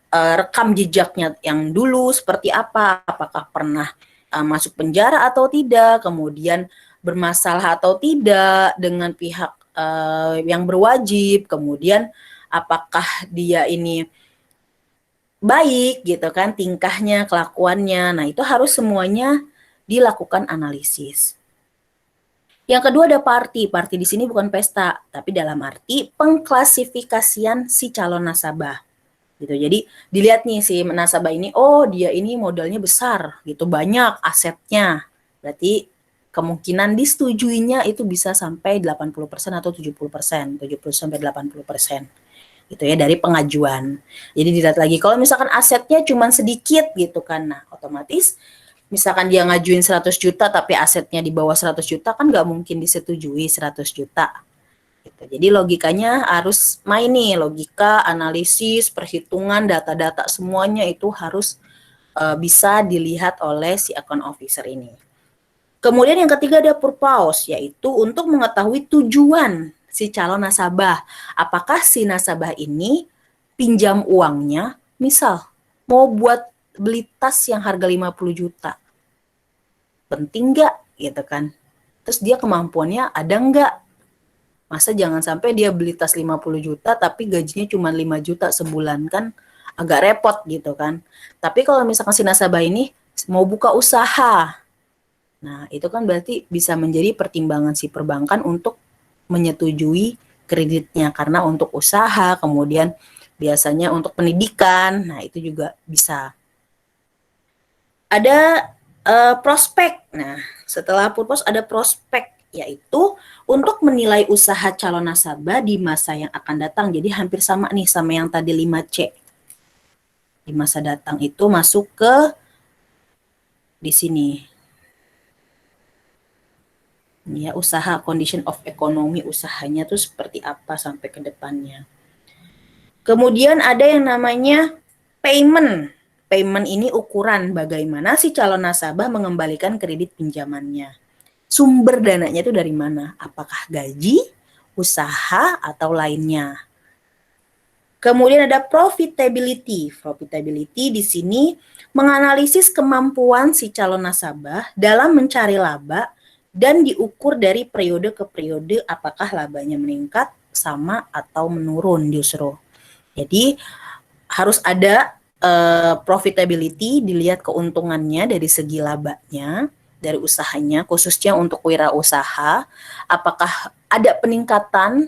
A: rekam jejaknya yang dulu seperti apa, apakah pernah masuk penjara atau tidak, kemudian bermasalah atau tidak dengan pihak yang berwajib, kemudian apakah dia ini baik gitu kan, tingkahnya, kelakuannya. Nah, itu harus semuanya dilakukan analisis. Yang kedua ada party. Party di sini bukan pesta, tapi dalam arti pengklasifikasian si calon nasabah. Gitu. Jadi dilihat nih si nasabah ini, oh dia ini modalnya besar gitu, banyak asetnya. Berarti kemungkinan disetujuinya itu bisa sampai 80% atau 70%, 70 sampai 80%. Gitu ya dari pengajuan. Jadi dilihat lagi kalau misalkan asetnya cuma sedikit gitu kan. Nah, otomatis misalkan dia ngajuin 100 juta tapi asetnya di bawah 100 juta kan nggak mungkin disetujui 100 juta. Gitu. Jadi logikanya harus main nih, logika, analisis, perhitungan, data-data semuanya itu harus bisa dilihat oleh si account officer ini. Kemudian yang ketiga ada purpose, yaitu untuk mengetahui tujuan si calon nasabah. Apakah si nasabah ini pinjam uangnya, misal mau buat beli tas yang harga 50 juta. Penting nggak gitu kan? Terus dia kemampuannya ada nggak? Masa jangan sampai dia beli tas 50 juta tapi gajinya cuma 5 juta sebulan, kan agak repot gitu kan. Tapi kalau misalkan si nasabah ini mau buka usaha, nah itu kan berarti bisa menjadi pertimbangan si perbankan untuk menyetujui kreditnya, karena untuk usaha, kemudian biasanya untuk pendidikan, nah itu juga bisa. Ada prospek. Nah, setelah purpose ada prospek, yaitu untuk menilai usaha calon nasabah di masa yang akan datang. Jadi hampir sama nih sama yang tadi 5C. Di masa datang itu masuk ke di sini. Ya, usaha, condition of economy, usahanya tuh seperti apa sampai ke depannya. Kemudian ada yang namanya payment. Payment ini ukuran bagaimana si calon nasabah mengembalikan kredit pinjamannya. Sumber dananya itu dari mana? Apakah gaji, usaha, atau lainnya? Kemudian ada profitability. Profitability di sini menganalisis kemampuan si calon nasabah dalam mencari laba dan diukur dari periode ke periode apakah labanya meningkat, sama, atau menurun justru. Jadi harus ada profitability, dilihat keuntungannya dari segi labanya, dari usahanya, khususnya untuk wirausaha, apakah ada peningkatan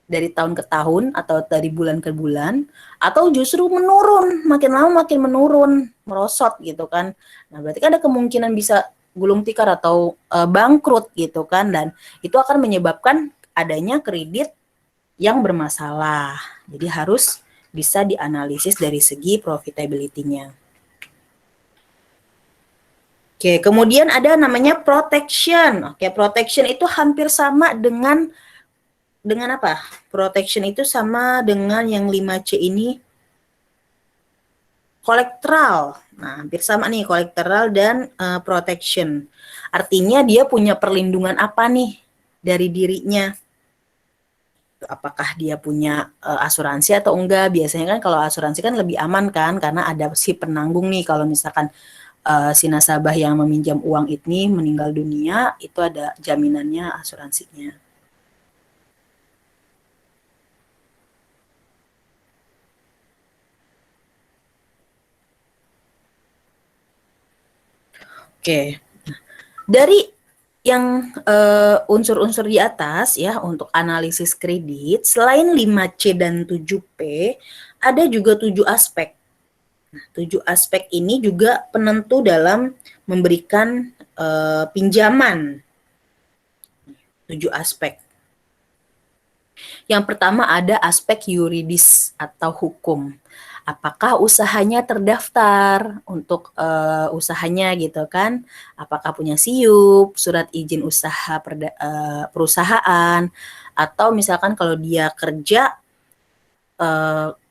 A: dari tahun ke tahun atau dari bulan ke bulan, atau justru menurun, makin lama makin menurun, merosot gitu kan. Nah, berarti kan ada kemungkinan bisa gulung tikar atau bangkrut gitu kan, dan itu akan menyebabkan adanya kredit yang bermasalah. Jadi harus bisa dianalisis dari segi profitability-nya. Oke, kemudian ada namanya protection. Oke, protection itu hampir sama dengan apa? Protection itu sama dengan yang 5C ini. Collateral. Nah, hampir sama nih collateral dan protection. Artinya dia punya perlindungan apa nih dari dirinya? Apakah dia punya asuransi atau enggak? Biasanya kan kalau asuransi kan lebih aman kan karena ada si penanggung nih kalau misalkan si nasabah yang meminjam uang ini meninggal dunia, itu ada jaminannya asuransinya. Oke, dari yang unsur-unsur di atas ya untuk analisis kredit, selain 5C dan 7P, ada juga 7 aspek. Nah, 7 aspek ini juga penentu dalam memberikan pinjaman. 7 aspek. Yang pertama ada aspek yuridis atau hukum. Apakah usahanya terdaftar untuk usahanya gitu kan? Apakah punya SIUP, surat izin usaha perusahaan, atau misalkan kalau dia kerja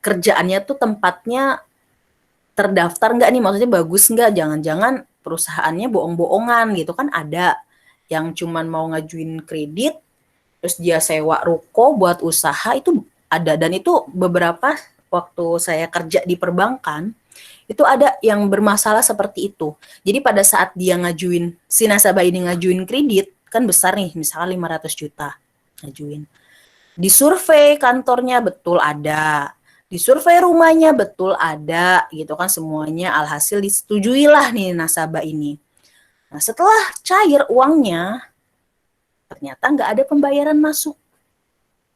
A: kerjaannya tuh tempatnya terdaftar nggak nih? Maksudnya bagus nggak? Jangan-jangan perusahaannya bohong-bohongan gitu kan, ada yang cuman mau ngajuin kredit terus dia sewa ruko buat usaha, itu ada. Dan itu beberapa waktu saya kerja di perbankan itu ada yang bermasalah seperti itu. Jadi pada saat dia ngajuin, si nasabah ini ngajuin kredit kan besar nih, misalnya 500 juta ngajuin, disurvei kantornya betul ada, disurvei rumahnya betul ada gitu kan, semuanya alhasil disetujuilah nih nasabah ini. Nah setelah cair uangnya ternyata nggak ada pembayaran masuk.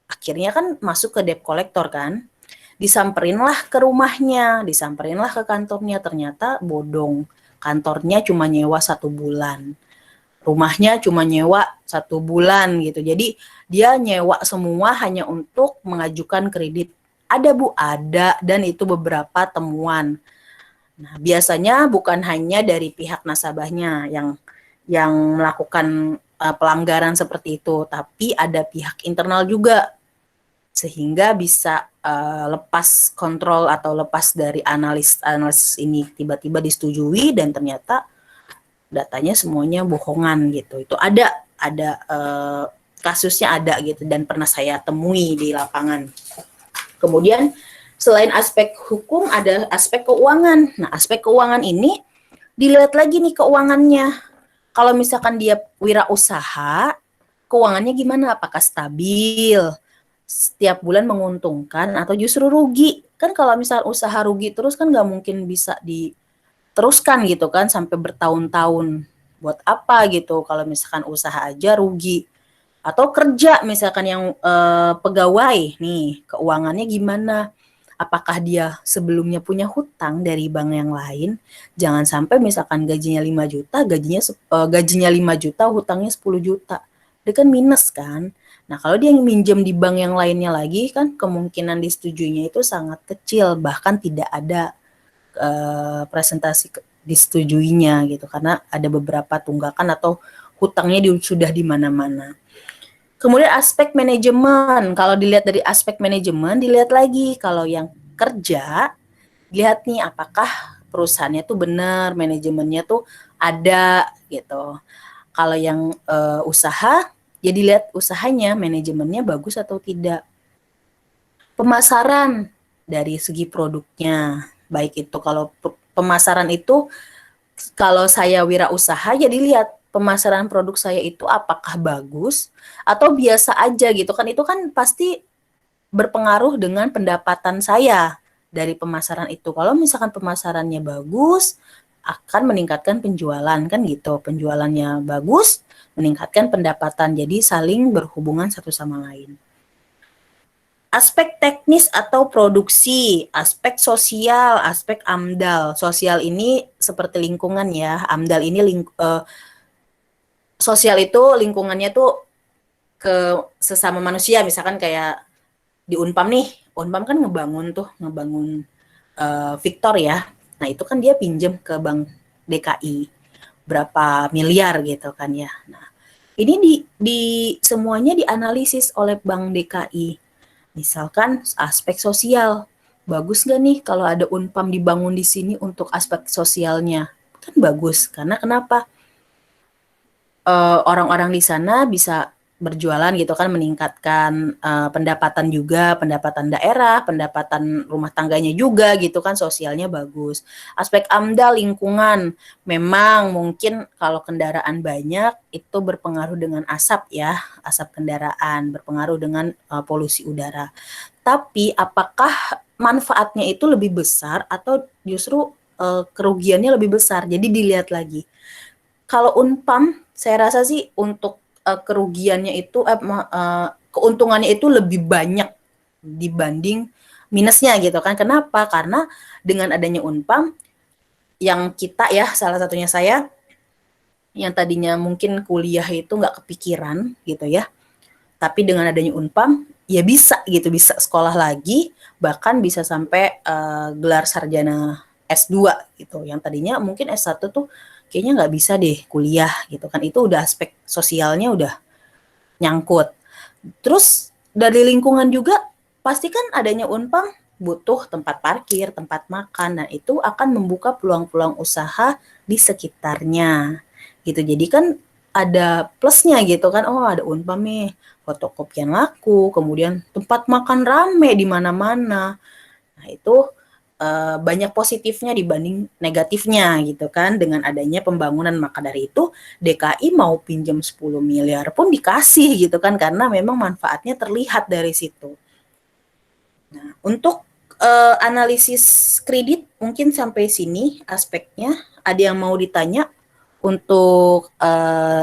A: Akhirnya kan masuk ke debt collector kan, disamperinlah ke rumahnya, disamperinlah ke kantornya, ternyata bodong. Kantornya cuma nyewa 1 bulan, rumahnya cuma nyewa 1 bulan gitu. Jadi dia nyewa semua hanya untuk mengajukan kredit. Ada Bu, ada, dan itu beberapa temuan. Nah, biasanya bukan hanya dari pihak nasabahnya yang melakukan pelanggaran seperti itu, tapi ada pihak internal juga, sehingga bisa lepas kontrol atau lepas dari analis ini, tiba-tiba disetujui dan ternyata datanya semuanya bohongan gitu. Itu ada kasusnya ada gitu, dan pernah saya temui di lapangan. Kemudian selain aspek hukum ada aspek keuangan. Nah, aspek keuangan ini dilihat lagi nih keuangannya. Kalau misalkan dia wirausaha, keuangannya gimana? Apakah stabil? Setiap bulan menguntungkan atau justru rugi? Kan kalau misal usaha rugi terus kan nggak mungkin bisa diteruskan gitu kan sampai bertahun-tahun. Buat apa gitu kalau misalkan usaha aja rugi? Atau kerja misalkan yang pegawai nih, keuangannya gimana? Apakah dia sebelumnya punya hutang dari bank yang lain? Jangan sampai misalkan gajinya 5 juta, gajinya 5 juta, hutangnya 10 juta. Dia kan minus kan? Nah, kalau dia minjem di bank yang lainnya lagi kan kemungkinan disetujuinya itu sangat kecil, bahkan tidak ada presentasi disetujuinya gitu, karena ada beberapa tunggakan atau hutangnya sudah di mana-mana. Kemudian aspek manajemen, kalau dilihat dari aspek manajemen, dilihat lagi kalau yang kerja, lihat nih apakah perusahaannya tuh benar, manajemennya tuh ada gitu. Kalau yang usaha, ya dilihat usahanya, manajemennya bagus atau tidak. Pemasaran dari segi produknya, baik itu kalau pemasaran itu, kalau saya wirausaha ya dilihat pemasaran produk saya itu apakah bagus atau biasa aja gitu kan, itu kan pasti berpengaruh dengan pendapatan saya dari pemasaran itu. Kalau misalkan pemasarannya bagus, akan meningkatkan penjualan kan gitu, penjualannya bagus, meningkatkan pendapatan, jadi saling berhubungan satu sama lain. Aspek teknis atau produksi, aspek sosial, aspek AMDAL. Sosial ini seperti lingkungan ya, AMDAL ini sosial itu lingkungannya tuh ke sesama manusia, misalkan kayak di Unpam nih, Unpam kan ngebangun Victor ya. Nah itu kan dia pinjam ke Bank DKI berapa miliar gitu kan ya. Nah ini semuanya dianalisis oleh Bank DKI. Misalkan aspek sosial, bagus nggak nih kalau ada Unpam dibangun di sini untuk aspek sosialnya? Kan bagus, karena kenapa? Orang-orang di sana bisa berjualan gitu kan, meningkatkan pendapatan juga, pendapatan daerah, pendapatan rumah tangganya juga gitu kan, sosialnya bagus. Aspek AMDAL lingkungan, memang mungkin kalau kendaraan banyak itu berpengaruh dengan asap ya, asap kendaraan, berpengaruh dengan polusi udara. Tapi apakah manfaatnya itu lebih besar atau justru kerugiannya lebih besar? Jadi dilihat lagi. Kalau Unpam, saya rasa sih untuk kerugiannya itu, keuntungannya itu lebih banyak dibanding minusnya gitu kan. Kenapa? Karena dengan adanya Unpam, yang kita ya, salah satunya saya, yang tadinya mungkin kuliah itu nggak kepikiran gitu ya, tapi dengan adanya Unpam, ya bisa gitu, bisa sekolah lagi, bahkan bisa sampai gelar sarjana S2 gitu. Yang tadinya mungkin S1 tuh kayaknya nggak bisa deh kuliah gitu kan. Itu udah aspek sosialnya udah nyangkut. Terus dari lingkungan juga pasti kan adanya Unpam butuh tempat parkir, tempat makan, dan itu akan membuka peluang-peluang usaha di sekitarnya gitu. Jadi kan ada plusnya gitu kan, oh ada Unpam nih, fotokopian laku, kemudian tempat makan rame di mana-mana. Nah itu banyak positifnya dibanding negatifnya gitu kan dengan adanya pembangunan. Maka dari itu DKI mau pinjam 10 miliar pun dikasih gitu kan, karena memang manfaatnya terlihat dari situ. Nah, untuk analisis kredit mungkin sampai sini aspeknya. Ada yang mau ditanya untuk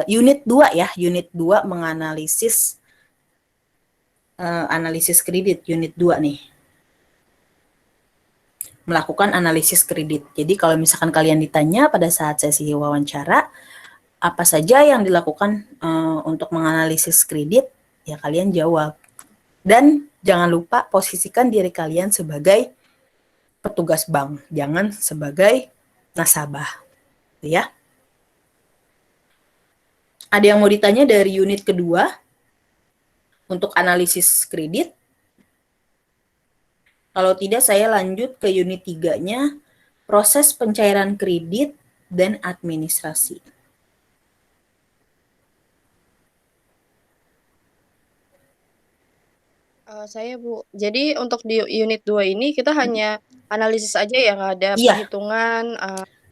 A: unit 2 ya, unit 2 menganalisis analisis kredit unit 2 nih. Melakukan analisis kredit. Jadi kalau misalkan kalian ditanya pada saat sesi wawancara, apa saja yang dilakukan untuk menganalisis kredit, ya kalian jawab. Dan jangan lupa posisikan diri kalian sebagai petugas bank, jangan sebagai nasabah. Ya. Ada yang mau ditanya dari unit kedua untuk analisis kredit? Kalau tidak, saya lanjut ke unit 3-nya, proses pencairan kredit dan administrasi.
G: Saya Bu, jadi untuk di unit 2 ini kita hanya analisis aja ya, nggak ada
A: Iya.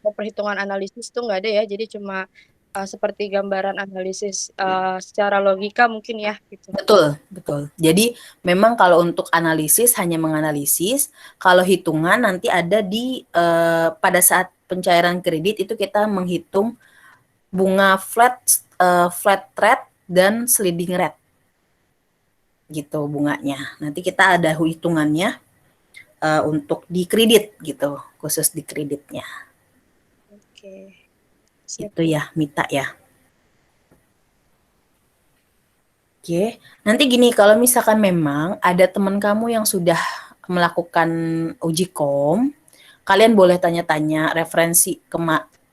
G: perhitungan analisis tuh nggak ada ya, jadi cuma seperti gambaran analisis secara logika mungkin ya gitu.
A: Betul, betul. Jadi memang kalau untuk analisis hanya menganalisis, kalau hitungan nanti ada di pada saat pencairan kredit itu kita menghitung bunga flat rate dan sliding rate. Gitu bunganya. Nanti kita ada hitungannya untuk di kredit gitu, khusus di kreditnya.
G: Oke. Siap.
A: Itu ya, Mita ya. Oke, nanti gini, kalau misalkan memang ada teman kamu yang sudah melakukan uji kom, kalian boleh tanya-tanya referensi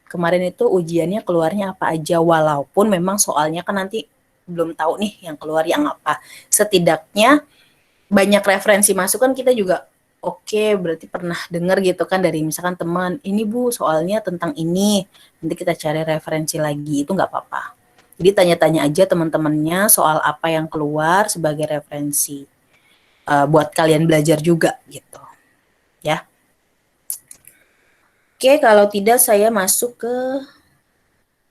A: kemarin itu ujiannya keluarnya apa aja, walaupun memang soalnya kan nanti belum tahu nih yang keluar yang apa. Setidaknya banyak referensi masukan kita juga oke, berarti pernah dengar gitu kan dari misalkan teman, ini Bu soalnya tentang ini, nanti kita cari referensi lagi, itu nggak apa-apa. Jadi tanya-tanya aja teman-temannya soal apa yang keluar sebagai referensi buat kalian belajar juga gitu. Ya. Oke, kalau tidak saya masuk ke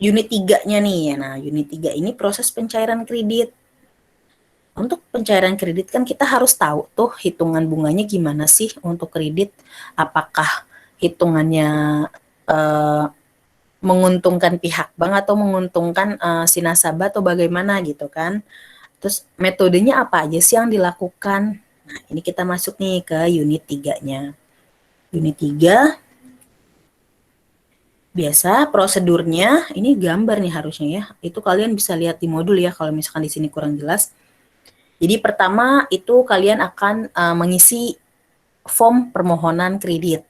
A: unit 3-nya nih. Nah, unit 3 ini proses pencairan kredit. Untuk pencairan kredit kan kita harus tahu tuh hitungan bunganya gimana sih untuk kredit. Apakah hitungannya menguntungkan pihak bank atau menguntungkan si nasabah atau bagaimana gitu kan. Terus metodenya apa aja sih yang dilakukan. Nah, ini kita masuk nih ke unit 3-nya. Unit 3, biasa prosedurnya, ini gambar nih harusnya ya. Itu kalian bisa lihat di modul ya kalau misalkan di sini kurang jelas. Jadi pertama itu kalian akan mengisi form permohonan kredit.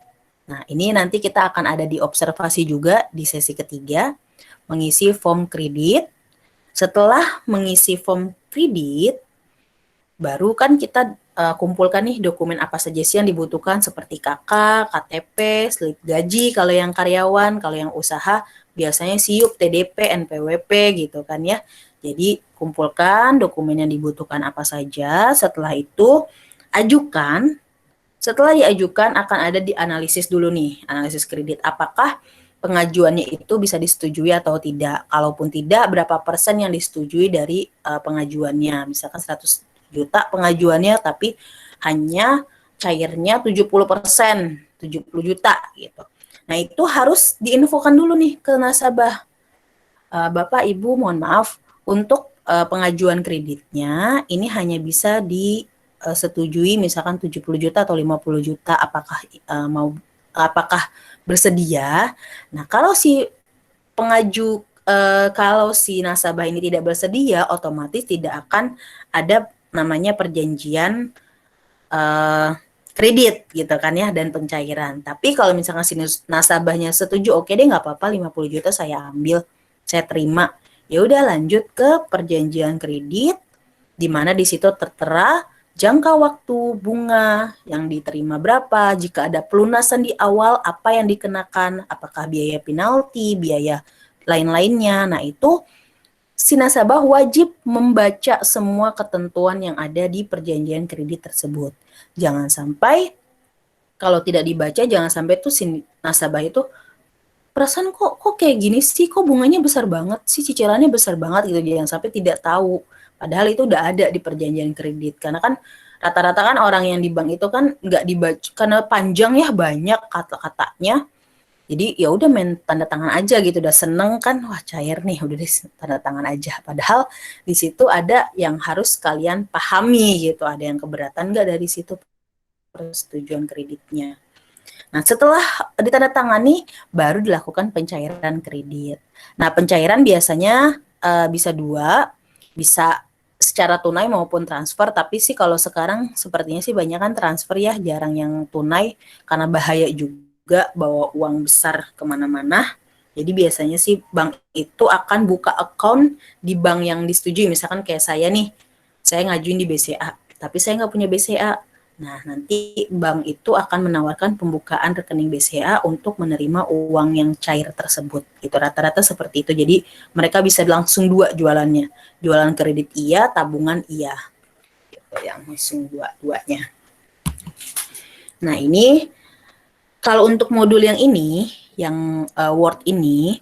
A: Nah, ini nanti kita akan ada di observasi juga di sesi ketiga, mengisi form kredit. Setelah mengisi form kredit, baru kan kita kumpulkan nih dokumen apa saja sih yang dibutuhkan seperti KK, KTP, slip gaji kalau yang karyawan, kalau yang usaha biasanya SIUP, TDP, NPWP gitu kan ya. Jadi kumpulkan dokumen yang dibutuhkan apa saja, setelah itu ajukan. Setelah diajukan akan ada di analisis dulu nih, analisis kredit. Apakah pengajuannya itu bisa disetujui atau tidak? Kalaupun tidak, berapa persen yang disetujui dari pengajuannya? Misalkan 100 juta pengajuannya, tapi hanya cairnya 70%, 70 juta gitu. Nah, itu harus diinfokan dulu nih ke nasabah. Bapak, Ibu, mohon maaf, untuk pengajuan kreditnya ini hanya bisa disetujui misalkan 70 juta atau 50 juta, apakah bersedia? Nah, kalau si kalau si nasabah ini tidak bersedia, otomatis tidak akan ada namanya perjanjian kredit gitu kan ya, dan pencairan. Tapi kalau misalkan si nasabahnya setuju, oke deh nggak apa-apa, 50 juta saya ambil, saya terima. Ya udah lanjut ke perjanjian kredit, di mana di situ tertera jangka waktu, bunga yang diterima berapa, jika ada pelunasan di awal apa yang dikenakan, apakah biaya penalti, biaya lain-lainnya. Nah, itu si nasabah wajib membaca semua ketentuan yang ada di perjanjian kredit tersebut. Jangan sampai, kalau tidak dibaca, jangan sampai tuh si nasabah itu perasaan kok kayak gini sih, kok bunganya besar banget sih, cicilannya besar banget gitu, jangan sampai tidak tahu. Padahal itu udah ada di perjanjian kredit. Karena kan rata-rata kan orang yang di bank itu kan nggak dibaca, karena panjang ya, banyak kata-katanya. Jadi ya udah main tanda tangan aja gitu, udah seneng kan, wah cair nih, udah deh tanda tangan aja. Padahal di situ ada yang harus kalian pahami gitu, ada yang keberatan nggak dari situ persetujuan kreditnya. Nah, setelah ditandatangani baru dilakukan pencairan kredit. Nah, pencairan biasanya bisa dua, bisa secara tunai maupun transfer, tapi sih kalau sekarang sepertinya sih banyak kan transfer ya, jarang yang tunai karena bahaya juga bawa uang besar kemana-mana. Jadi biasanya sih bank itu akan buka account di bank yang disetujui. Misalkan kayak saya nih, saya ngajuin di BCA, tapi saya nggak punya BCA. Nah, nanti bank itu akan menawarkan pembukaan rekening BCA untuk menerima uang yang cair tersebut. Itu rata-rata seperti itu. Jadi mereka bisa langsung dua jualannya. Jualan kredit iya, tabungan iya. Gitu, yang langsung dua-duanya. Nah, ini kalau untuk modul yang ini, yang Word ini,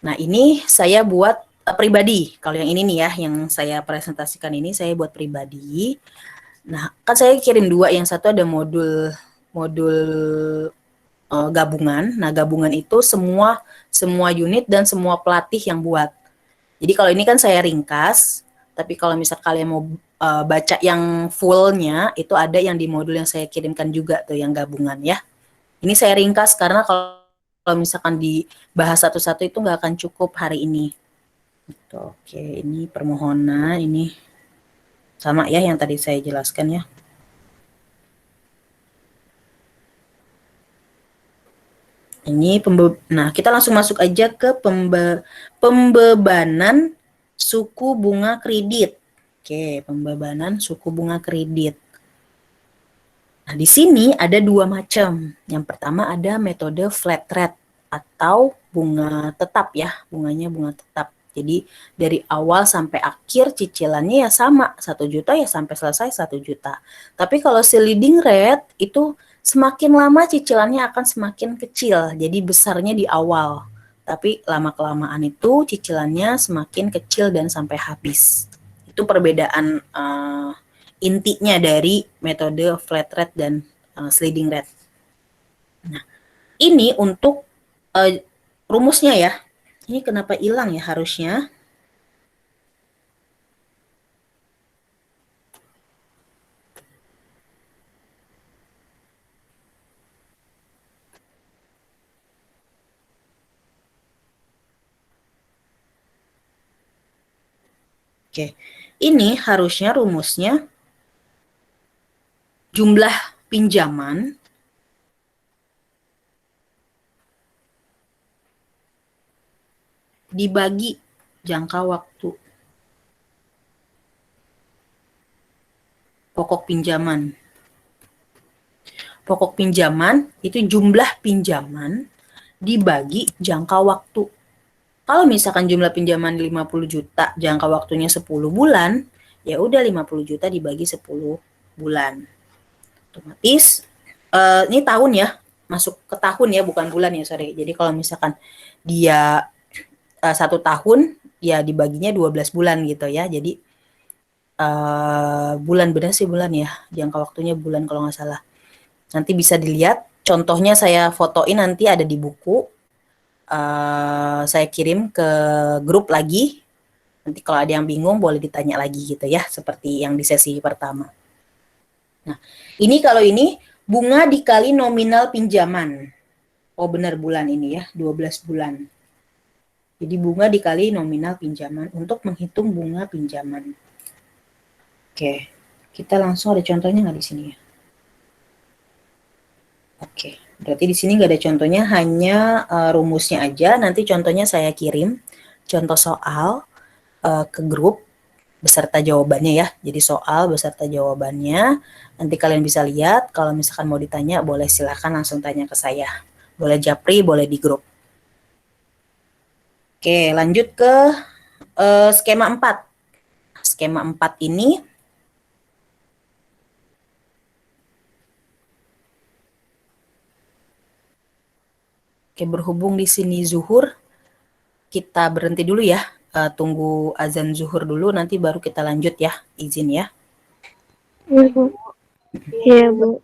A: nah ini saya buat pribadi. Kalau yang ini nih ya, yang saya presentasikan ini saya buat pribadi. Nah, kan saya kirim dua, yang satu ada modul gabungan. Nah, gabungan itu semua unit dan semua pelatih yang buat. Jadi kalau ini kan saya ringkas, tapi kalau misal kalian mau baca yang fullnya, itu ada yang di modul yang saya kirimkan juga tuh, yang gabungan ya. Ini saya ringkas karena kalau misalkan dibahas satu-satu itu nggak akan cukup hari ini. Gitu. Oke, ini permohonan, ini sama ya yang tadi saya jelaskan ya. Ini nah, kita langsung masuk aja ke pembebanan suku bunga kredit. Oke, pembebanan suku bunga kredit. Nah, di sini ada dua macam. Yang pertama ada metode flat rate atau bunga tetap ya, bunganya bunga tetap. Jadi dari awal sampai akhir cicilannya ya sama, 1 juta ya sampai selesai 1 juta. Tapi kalau sliding rate itu semakin lama cicilannya akan semakin kecil, jadi besarnya di awal. Tapi lama-kelamaan itu cicilannya semakin kecil dan sampai habis. Itu perbedaan intinya dari metode flat rate dan sliding rate. Nah, ini untuk rumusnya ya. Ini kenapa hilang ya harusnya? Oke, ini harusnya rumusnya jumlah pinjaman dibagi jangka waktu. pokok pinjaman. Pokok pinjaman itu jumlah pinjaman dibagi jangka waktu. Kalau misalkan jumlah pinjaman 50 juta, jangka waktunya 10 bulan, ya udah 50 juta dibagi 10 bulan. Otomatis ini tahun ya, masuk ke tahun ya, bukan bulan ya, sorry. Jadi kalau misalkan dia 1 tahun, ya dibaginya 12 bulan gitu ya. Jadi bulan, benar sih bulan ya, jangka waktunya bulan kalau nggak salah. Nanti bisa dilihat, contohnya saya fotoin nanti ada di buku, saya kirim ke grup lagi, nanti kalau ada yang bingung boleh ditanya lagi gitu ya, seperti yang di sesi pertama. Nah, ini kalau ini bunga dikali nominal pinjaman. Oh benar bulan ini ya, 12 bulan. Jadi bunga dikali nominal pinjaman untuk menghitung bunga pinjaman. Oke, kita langsung ada contohnya nggak di sini ya? Oke, berarti di sini nggak ada contohnya, hanya rumusnya aja. Nanti contohnya saya kirim, contoh soal ke grup beserta jawabannya ya. Jadi soal beserta jawabannya, nanti kalian bisa lihat. Kalau misalkan mau ditanya, boleh silahkan langsung tanya ke saya. Boleh japri, boleh di grup. Oke, lanjut ke skema 4. Skema 4 ini oke, berhubung di sini zuhur, kita berhenti dulu ya. Tunggu azan zuhur dulu, nanti baru kita lanjut ya. Izin ya.
B: Iya, Bu. Iya, Bu.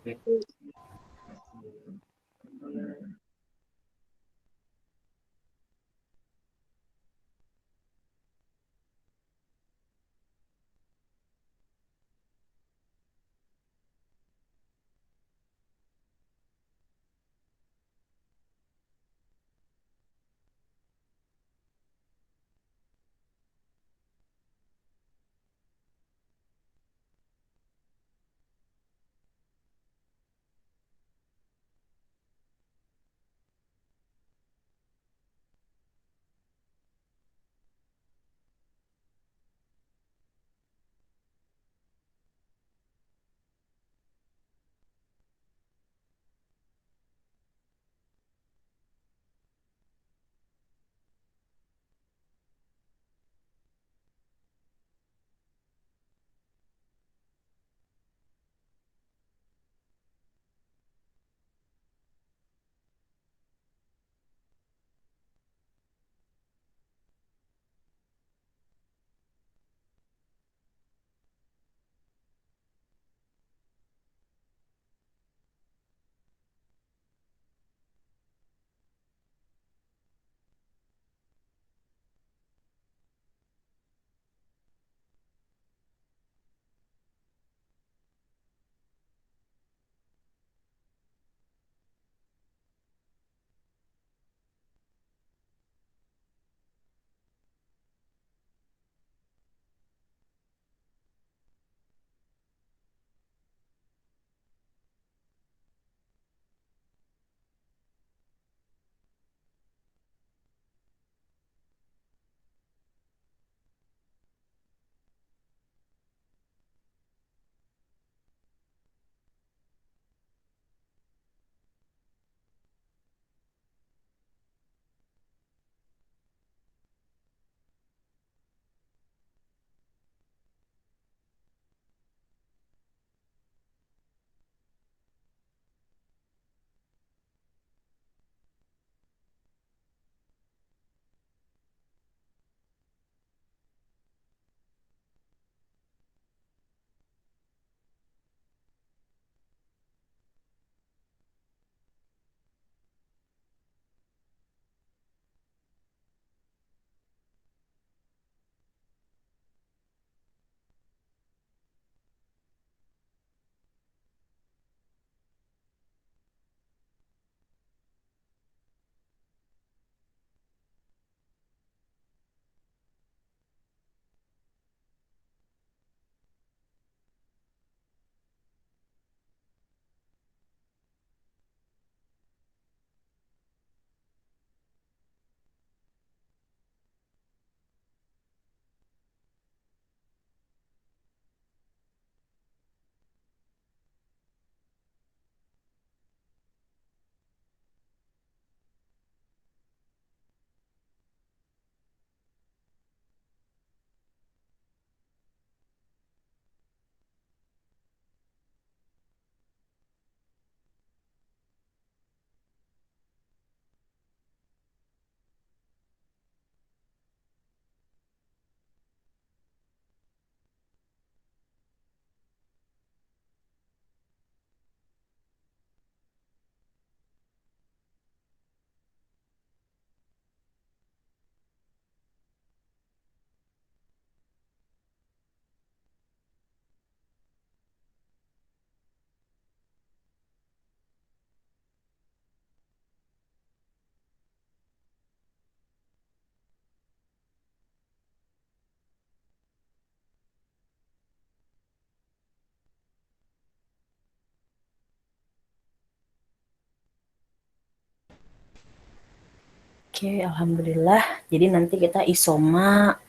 A: Oke, alhamdulillah. Jadi nanti kita isoma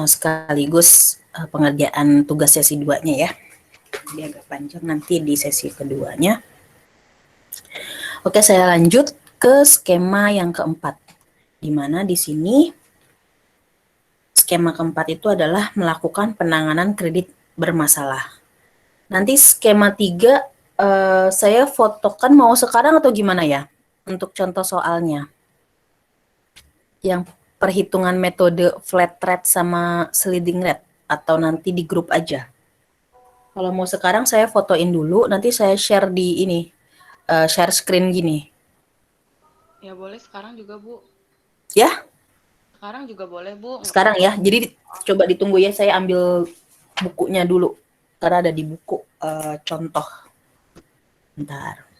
A: sekaligus pengerjaan tugas sesi 2-nya ya. Jadi agak panjang nanti di sesi keduanya. Oke, saya lanjut ke skema yang keempat. Di mana di sini skema keempat itu adalah melakukan penanganan kredit bermasalah. Nanti skema 3 saya fotokan mau sekarang atau gimana ya? Untuk contoh soalnya. Yang perhitungan metode flat rate sama sliding rate atau nanti di grup aja. Kalau mau sekarang saya fotoin dulu, nanti saya share di ini, share screen gini.
H: Ya boleh sekarang juga, Bu.
A: Ya,
H: Sekarang juga boleh, Bu. Nggak
A: sekarang ya.
H: apa-apa.
A: Jadi coba ditunggu ya, saya ambil bukunya dulu. Karena ada di buku contoh. Bentar.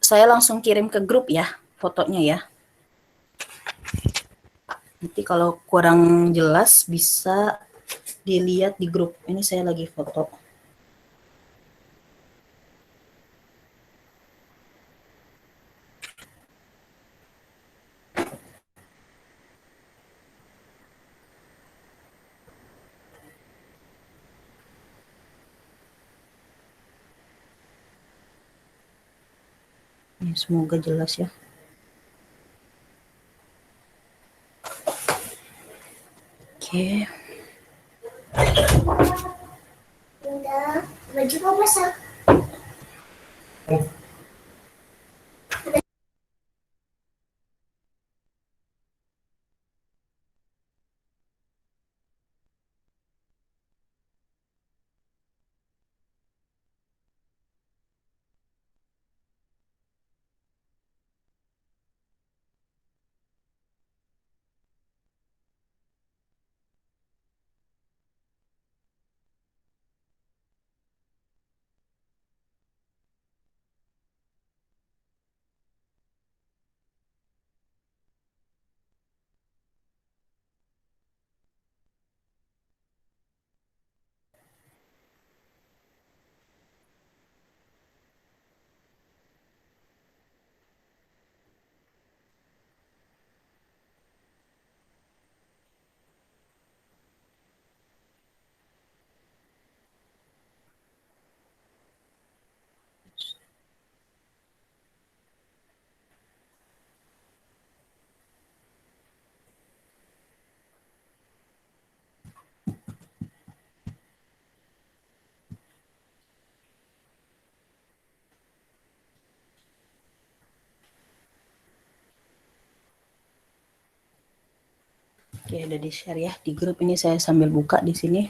A: saya langsung kirim ke grup ya fotonya ya. Nanti kalau kurang jelas bisa dilihat di grup. Ini saya lagi foto. Ya, semoga jelas ya. Oke.
I: Udah, baju mau masak.
A: Oke, udah di-share ya di grup. Ini saya sambil buka di sini.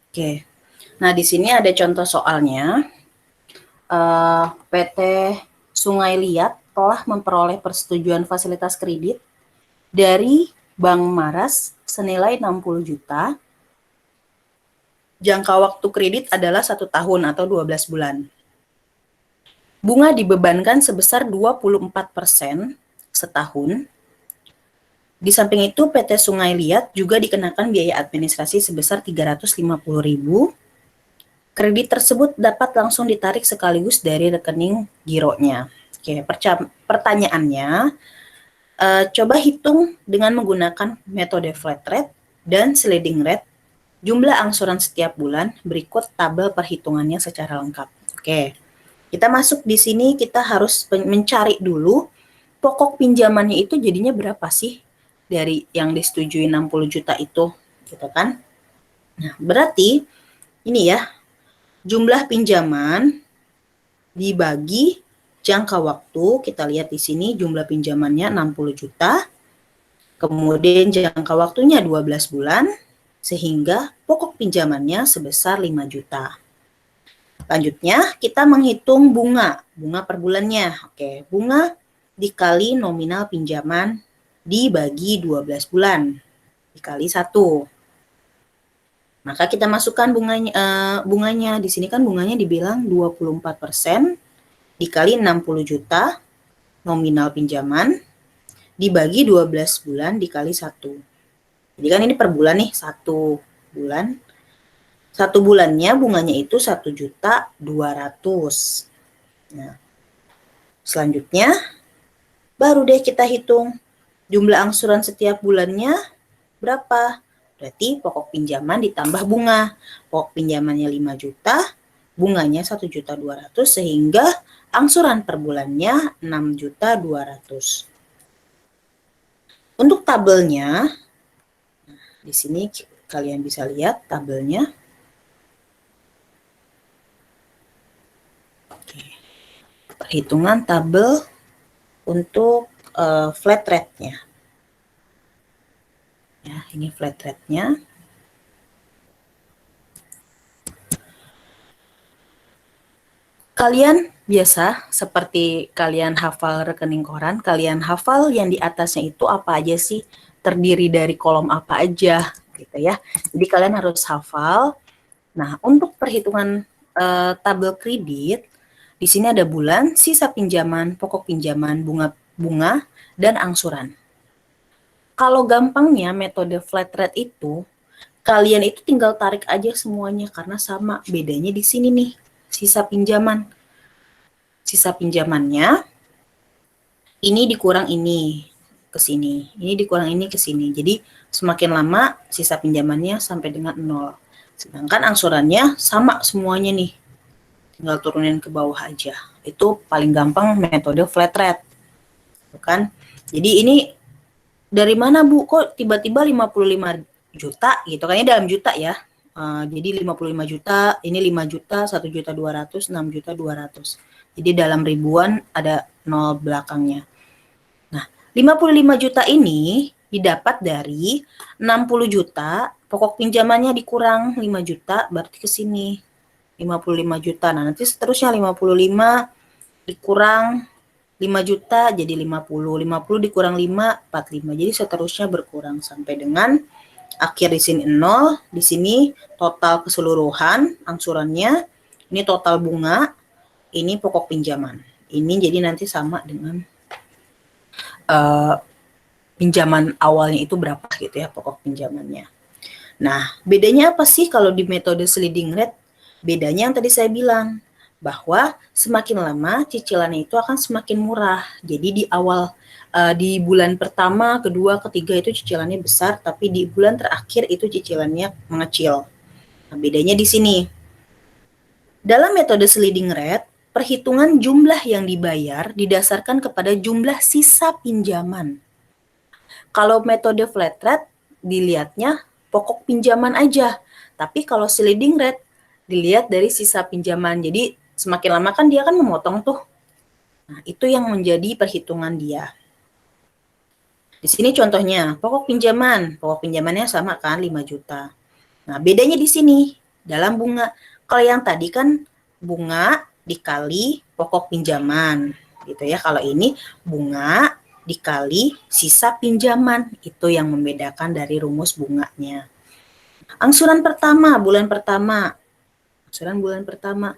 A: Oke. Nah, di sini ada contoh soalnya. PT Sungai Liat telah memperoleh persetujuan fasilitas kredit dari Bank Maras senilai 60 juta. Jangka waktu kredit adalah 1 tahun atau 12 bulan. Bunga dibebankan sebesar 24% setahun. Di samping itu, PT Sungai Liat juga dikenakan biaya administrasi sebesar 350.000. Kredit tersebut dapat langsung ditarik sekaligus dari rekening gironya. Oke, pertanyaannya, coba hitung dengan menggunakan metode flat rate dan sliding rate jumlah angsuran setiap bulan. Berikut tabel perhitungannya secara lengkap. Oke, kita masuk di sini, kita harus mencari dulu pokok pinjamannya itu jadinya berapa sih dari yang disetujui 60 juta itu, gitu kan? Nah, berarti ini ya, jumlah pinjaman dibagi jangka waktu, kita lihat di sini jumlah pinjamannya 60 juta, kemudian jangka waktunya 12 bulan, sehingga pokok pinjamannya sebesar 5 juta. Selanjutnya, kita menghitung bunga per bulannya. Oke, bunga dikali nominal pinjaman dibagi 12 bulan, dikali 1. Maka kita masukkan bunganya. Di sini kan bunganya dibilang 24% dikali 60 juta nominal pinjaman dibagi 12 bulan dikali 1. Jadi kan ini per bulan nih, 1 bulan. 1 bulannya bunganya itu 1.200.000. Nah, selanjutnya baru deh kita hitung jumlah angsuran setiap bulannya berapa. Berarti pokok pinjaman ditambah bunga. Pokok pinjamannya 5 juta, bunganya 1.200.000 sehingga angsuran per bulannya 6.200.000. Untuk tabelnya, di sini kalian bisa lihat tabelnya. Oke. Perhitungan tabel untuk flat rate-nya. Ya, ini flat rate-nya. Kalian biasa seperti kalian hafal rekening koran, kalian hafal yang di atasnya itu apa aja sih? Terdiri dari kolom apa aja gitu ya. Jadi kalian harus hafal. Nah, untuk perhitungan tabel kredit, di sini ada bulan, sisa pinjaman, pokok pinjaman, bunga, dan angsuran. Kalau gampangnya metode flat rate itu, kalian itu tinggal tarik aja semuanya karena sama. Bedanya di sini nih, sisa pinjaman. Sisa pinjamannya ini dikurang ini ke sini, ini dikurang ini ke sini. Jadi semakin lama sisa pinjamannya sampai dengan 0. Sedangkan angsurannya sama semuanya nih. Tinggal turunin ke bawah aja. Itu paling gampang metode flat rate. Bukan? Jadi ini dari mana Bu? Kok tiba-tiba 55 juta gitu? Kayaknya dalam juta ya. Jadi 55 juta, ini 5 juta, 1.200.000, 6.200.000. Jadi dalam ribuan ada 0 belakangnya. Nah, 55 juta ini didapat dari 60 juta, pokok pinjamannya dikurang 5 juta, berarti ke sini 55 juta. Nah, nanti seterusnya 55 dikurang 5 juta jadi 50. 50 dikurang 5, 45. Jadi seterusnya berkurang sampai dengan akhir di sini 0, di sini total keseluruhan angsurannya, ini total bunga, ini pokok pinjaman. Ini jadi nanti sama dengan pinjaman awalnya itu berapa gitu ya pokok pinjamannya. Nah, bedanya apa sih kalau di metode sliding rate? Bedanya yang tadi saya bilang, bahwa semakin lama cicilannya itu akan semakin murah. Jadi di awal, di bulan pertama, kedua, ketiga itu cicilannya besar, tapi di bulan terakhir itu cicilannya mengecil. Nah, bedanya di sini. Dalam metode sliding rate, perhitungan jumlah yang dibayar didasarkan kepada jumlah sisa pinjaman. Kalau metode flat rate, dilihatnya pokok pinjaman aja. Tapi kalau sliding rate, dilihat dari sisa pinjaman. Jadi semakin lama kan dia kan memotong tuh. Nah, itu yang menjadi perhitungan dia. Di sini contohnya, pokok pinjamannya sama kan 5 juta. Nah, bedanya di sini dalam bunga. Kalau yang tadi kan bunga dikali pokok pinjaman gitu ya. Kalau ini bunga dikali sisa pinjaman, itu yang membedakan dari rumus bunganya. Angsuran pertama, bulan pertama. Angsuran bulan pertama.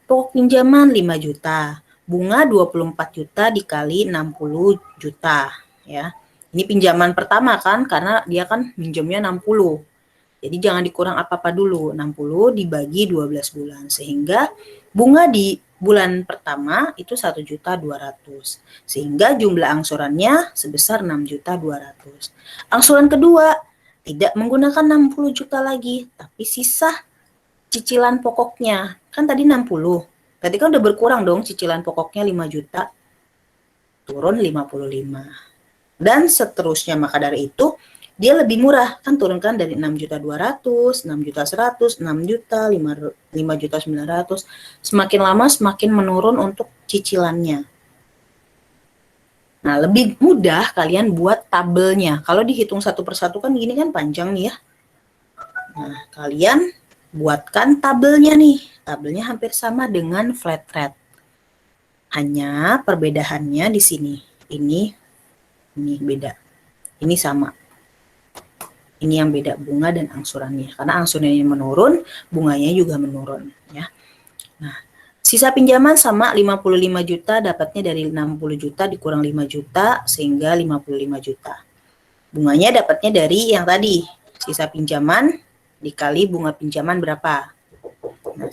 A: Pokok pinjaman 5 juta. Bunga 24 juta dikali 60 juta. Ya. Ini pinjaman pertama kan, karena dia kan minjemnya 60. Jadi jangan dikurang apa-apa dulu. 60 dibagi 12 bulan. Sehingga bunga di bulan pertama itu 1.200.000. Sehingga jumlah angsurannya sebesar 6.200.000. Angsuran kedua tidak menggunakan 60 juta lagi, tapi sisa cicilan pokoknya. Kan tadi 60. Tadi kan udah berkurang dong cicilan pokoknya 5 juta. Turun 55. Dan seterusnya, maka dari itu dia lebih murah. Kan turunkan dari 6.200.000, 6.100.000, 6 juta, 5.900.000. Semakin lama semakin menurun untuk cicilannya. Nah, lebih mudah kalian buat tabelnya. Kalau dihitung satu persatu kan gini kan panjang nih ya. Nah, kalian buatkan tabelnya nih. Tabelnya hampir sama dengan flat rate. Hanya perbedaannya di sini. Ini beda. Ini sama. Ini yang beda bunga dan angsurannya. Karena angsurannya menurun, bunganya juga menurun. Ya. Nah, sisa pinjaman sama 55 juta, dapatnya dari 60 juta dikurang 5 juta, sehingga 55 juta. Bunganya dapatnya dari yang tadi, sisa pinjaman dikali bunga pinjaman berapa. Nah,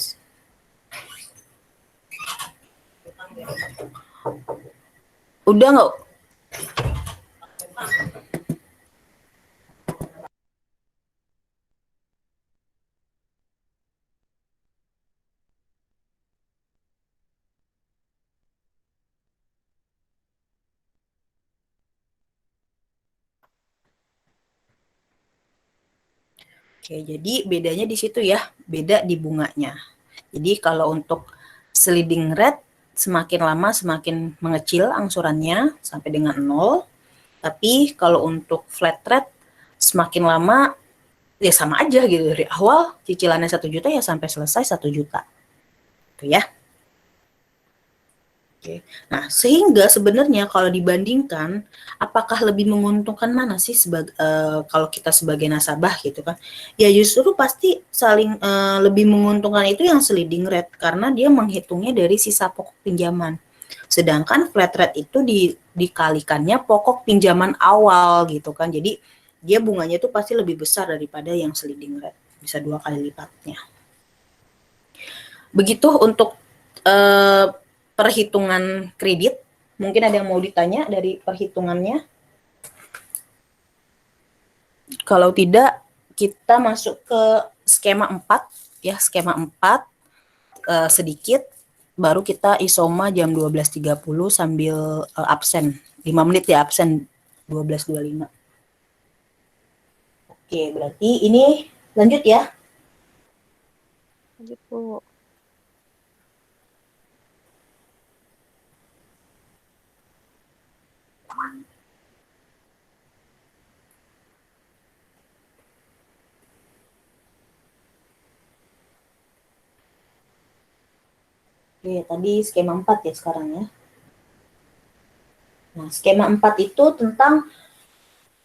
A: udah nggak? Oke, jadi bedanya di situ ya, beda di bunganya. Jadi kalau untuk sliding rate semakin lama semakin mengecil angsurannya sampai dengan 0. Tapi kalau untuk flat rate semakin lama ya sama aja gitu, dari awal cicilannya 1 juta ya sampai selesai 1 juta. Itu ya. Oke. Nah, sehingga sebenarnya kalau dibandingkan, apakah lebih menguntungkan mana sih kalau kita sebagai nasabah gitu kan? Ya justru pasti saling lebih menguntungkan itu yang sliding rate karena dia menghitungnya dari sisa pokok pinjaman. Sedangkan flat rate itu dikalikannya pokok pinjaman awal gitu kan. Jadi dia bunganya itu pasti lebih besar daripada yang sliding rate, bisa 2 kali lipatnya. Begitu untuk perhitungan kredit. Mungkin ada yang mau ditanya dari perhitungannya? Kalau tidak, kita masuk ke skema 4 ya, skema 4 sedikit baru kita isoma jam 12.30 sambil absen. 5 menit ya absen 12.25. Oke, berarti ini lanjut ya.
B: Lanjut, Bu.
A: Oke, tadi skema 4 ya sekarang ya. Nah, skema 4 itu tentang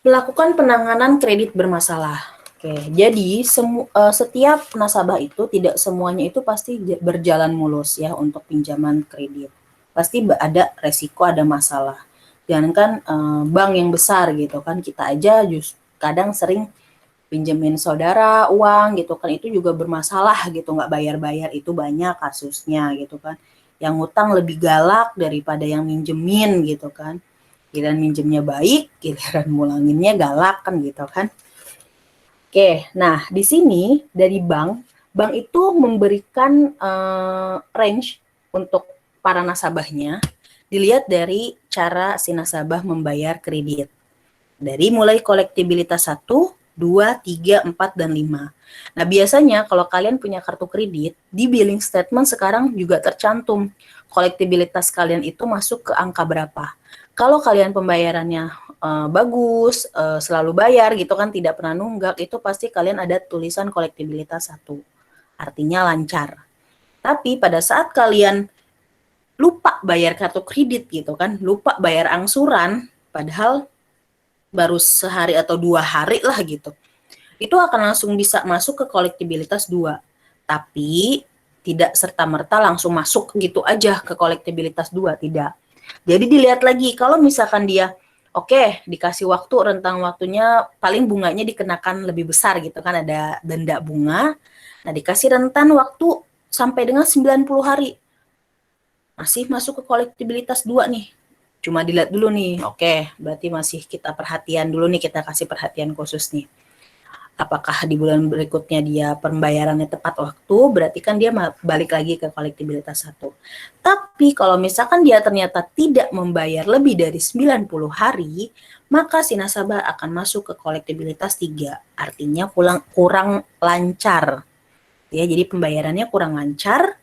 A: melakukan penanganan kredit bermasalah. Oke, jadi setiap nasabah itu tidak semuanya itu pasti berjalan mulus ya untuk pinjaman kredit. Pasti ada resiko, ada masalah. Jangankan bank yang besar gitu kan, kita aja kadang sering pinjemin saudara uang gitu kan, itu juga bermasalah gitu, nggak bayar-bayar, itu banyak kasusnya gitu kan. Yang ngutang lebih galak daripada yang minjemin gitu kan. Giliran minjemnya baik, giliran mulanginnya galak kan gitu kan. Oke, nah di sini dari bank itu memberikan range untuk para nasabahnya, dilihat dari cara si nasabah membayar kredit. Dari mulai kolektibilitas 1, 2, 3, 4, dan 5. Nah, biasanya kalau kalian punya kartu kredit, di billing statement sekarang juga tercantum kolektibilitas kalian itu masuk ke angka berapa. Kalau kalian pembayarannya bagus, selalu bayar gitu kan, tidak pernah nunggak, itu pasti kalian ada tulisan kolektibilitas 1. Artinya lancar. Tapi pada saat kalian lupa bayar kartu kredit gitu kan, lupa bayar angsuran, padahal baru sehari atau 2 hari lah gitu, itu akan langsung bisa masuk ke kolektibilitas 2. Tapi tidak serta-merta langsung masuk gitu aja ke kolektibilitas 2, tidak. Jadi dilihat lagi, kalau misalkan dia oke, dikasih waktu, rentang waktunya paling bunganya dikenakan lebih besar gitu kan, ada denda bunga. Nah, dikasih rentan waktu sampai dengan 90 hari. Masih masuk ke kolektibilitas 2 nih. Cuma dilihat dulu nih, oke, berarti masih kita perhatian dulu nih, kita kasih perhatian khusus nih. Apakah di bulan berikutnya dia pembayarannya tepat waktu, berarti kan dia balik lagi ke kolektibilitas 1. Tapi kalau misalkan dia ternyata tidak membayar lebih dari 90 hari, maka si nasabah akan masuk ke kolektibilitas 3. Artinya kurang lancar. Ya, jadi pembayarannya kurang lancar.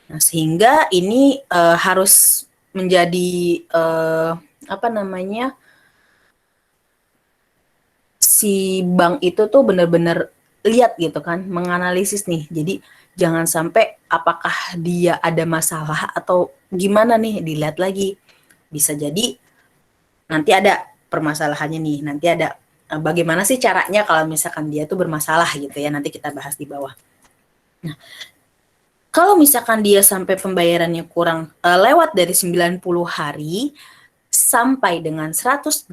A: Nah, sehingga ini harus menjadi si bank itu tuh benar-benar lihat gitu kan, menganalisis nih. Jadi jangan sampai apakah dia ada masalah atau gimana nih, dilihat lagi. Bisa jadi nanti ada permasalahannya nih, nanti ada bagaimana sih caranya kalau misalkan dia tuh bermasalah gitu ya, nanti kita bahas di bawah. Nah, kalau misalkan dia sampai pembayarannya kurang lewat dari 90 hari sampai dengan 180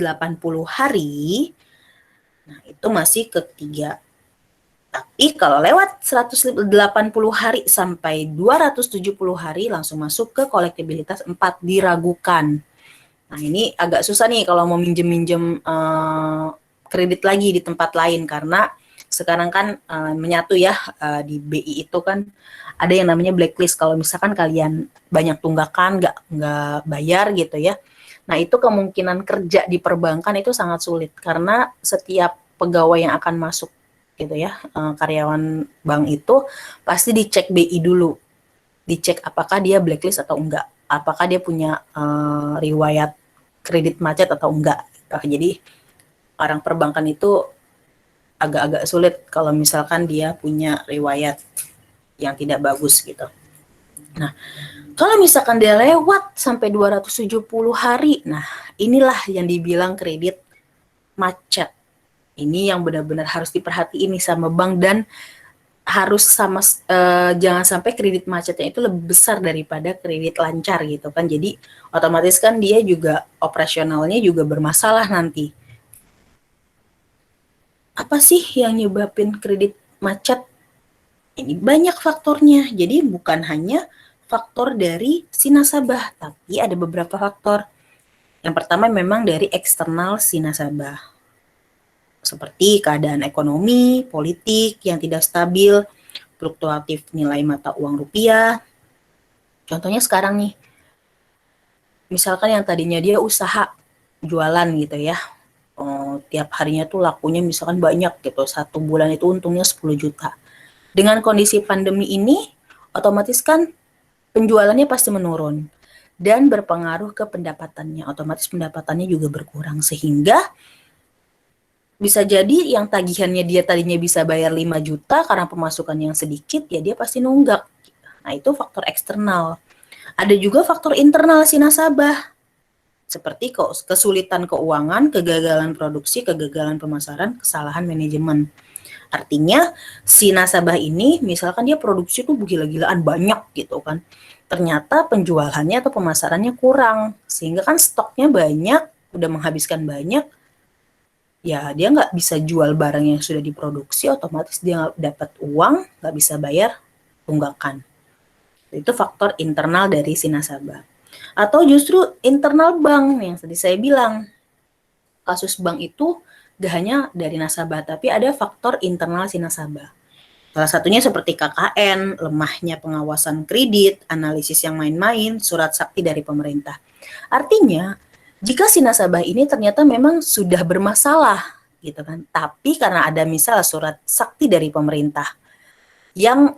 A: hari, nah itu masih ketiga. Tapi kalau lewat 180 hari sampai 270 hari langsung masuk ke kolektibilitas 4, diragukan. Nah, ini agak susah nih kalau mau minjem-minjem kredit lagi di tempat lain, karena sekarang kan menyatu ya, di BI itu kan ada yang namanya blacklist. Kalau misalkan kalian banyak tunggakan, nggak bayar gitu ya, nah itu kemungkinan kerja di perbankan itu sangat sulit, karena setiap pegawai yang akan masuk gitu ya, karyawan bank itu pasti dicek BI dulu, dicek apakah dia blacklist atau enggak, apakah dia punya riwayat kredit macet atau enggak. Jadi orang perbankan itu agak-agak sulit kalau misalkan dia punya riwayat yang tidak bagus gitu. Nah, kalau misalkan dia lewat sampai 270 hari, nah inilah yang dibilang kredit macet. Ini yang benar-benar harus diperhatiin nih sama bank, dan harus jangan sampai kredit macetnya itu lebih besar daripada kredit lancar gitu kan. Jadi otomatis kan dia juga operasionalnya juga bermasalah nanti. Apa sih yang nyebabin kredit macet? Ini banyak faktornya. Jadi bukan hanya faktor dari si nasabah, tapi ada beberapa faktor. Yang pertama memang dari eksternal si nasabah, seperti keadaan ekonomi, politik yang tidak stabil, fluktuatif nilai mata uang rupiah. Contohnya sekarang nih, misalkan yang tadinya dia usaha jualan gitu ya, tiap harinya tuh lakunya misalkan banyak gitu, 1 bulan itu untungnya 10 juta. Dengan kondisi pandemi ini, otomatis kan penjualannya pasti menurun dan berpengaruh ke pendapatannya. Otomatis pendapatannya juga berkurang, sehingga bisa jadi yang tagihannya dia tadinya bisa bayar 5 juta karena pemasukan yang sedikit, ya dia pasti nunggak. Nah, itu faktor eksternal. Ada juga faktor internal si nasabah, seperti kesulitan keuangan, kegagalan produksi, kegagalan pemasaran, kesalahan manajemen. Artinya si nasabah ini misalkan dia produksi tuh gila-gilaan banyak gitu kan, ternyata penjualannya atau pemasarannya kurang, sehingga kan stoknya banyak, udah menghabiskan banyak, ya dia nggak bisa jual barang yang sudah diproduksi, otomatis dia nggak dapat uang, nggak bisa bayar tunggakan. Itu faktor internal dari si nasabah. Atau justru internal bank, yang tadi saya bilang, kasus bank itu gak hanya dari nasabah, tapi ada faktor internal si nasabah. Salah satunya seperti KKN, lemahnya pengawasan kredit, analisis yang main-main, surat sakti dari pemerintah. Artinya, jika si nasabah ini ternyata memang sudah bermasalah, gitu kan, tapi karena ada misalnya surat sakti dari pemerintah, yang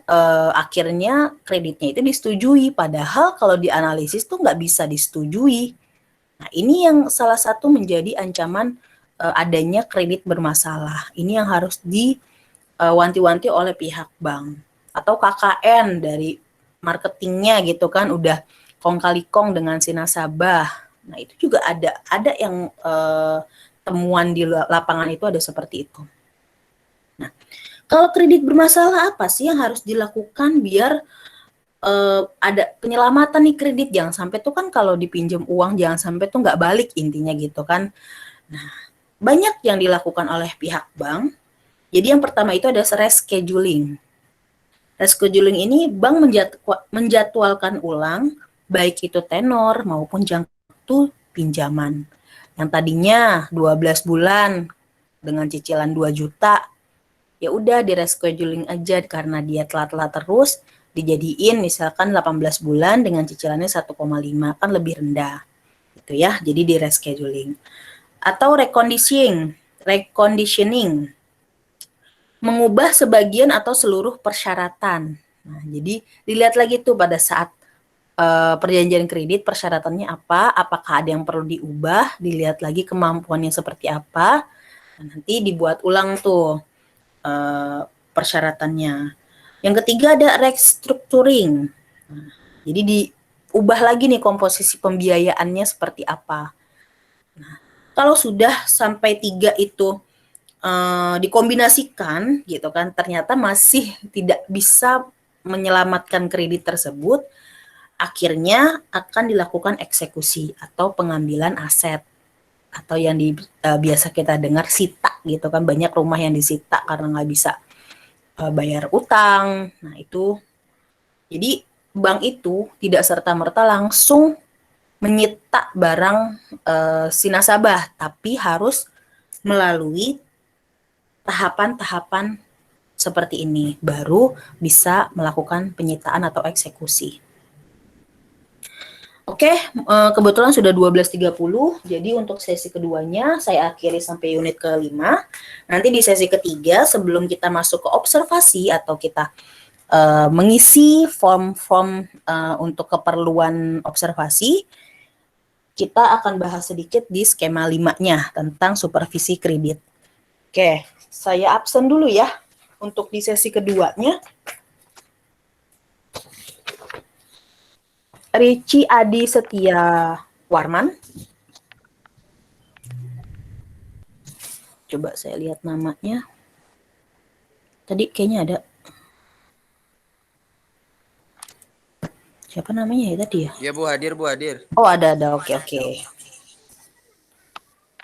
A: akhirnya kreditnya itu disetujui, padahal kalau dianalisis tuh nggak bisa disetujui. Nah, ini yang salah satu menjadi ancaman adanya kredit bermasalah. Ini yang harus diwanti-wanti oleh pihak bank. Atau KKN dari marketingnya gitu kan, udah kong kali kong dengan si nasabah. Nah, itu juga ada yang temuan di lapangan itu ada seperti itu. Nah, kalau kredit bermasalah, apa sih yang harus dilakukan biar ada penyelamatan nih kredit? Jangan sampai tuh kan kalau dipinjam uang, jangan sampai tuh nggak balik, intinya gitu kan. Nah, banyak yang dilakukan oleh pihak bank. Jadi yang pertama itu ada rescheduling. Rescheduling ini bank menjadwalkan ulang, baik itu tenor maupun jangka waktu pinjaman. Yang tadinya 12 bulan dengan cicilan 2 juta, ya udah di rescheduling aja karena dia telat-telat terus, dijadiin misalkan 18 bulan dengan cicilannya 1,5, kan lebih rendah. Gitu ya. Jadi di rescheduling. Atau reconditioning. Mengubah sebagian atau seluruh persyaratan. Nah, jadi dilihat lagi tuh pada saat perjanjian kredit persyaratannya apa, apakah ada yang perlu diubah, dilihat lagi kemampuannya seperti apa. Nah, nanti dibuat ulang tuh persyaratannya. Yang ketiga ada restructuring. Nah, jadi diubah lagi nih komposisi pembiayaannya seperti apa. Nah, kalau sudah sampai 3 itu dikombinasikan gitu kan, ternyata masih tidak bisa menyelamatkan kredit tersebut, akhirnya akan dilakukan eksekusi atau pengambilan aset, atau yang biasa kita dengar sita gitu kan, banyak rumah yang disita karena nggak bisa bayar utang. Nah itu, jadi bank itu tidak serta-merta langsung menyita barang si nasabah, tapi harus melalui tahapan-tahapan seperti ini, baru bisa melakukan penyitaan atau eksekusi. Oke, kebetulan sudah 12.30, jadi untuk sesi keduanya saya akhiri sampai unit ke-5. Nanti di sesi ketiga, sebelum kita masuk ke observasi atau kita mengisi form-form untuk keperluan observasi, kita akan bahas sedikit di skema 5-nya tentang supervisi kredit. Oke, saya absen dulu ya untuk di sesi keduanya. Ricci Adi Setia Warman. Coba saya lihat namanya. Tadi kayaknya ada. Siapa namanya ya tadi ya?
J: Ya Bu, hadir Bu, hadir.
A: Oh ada. Oke.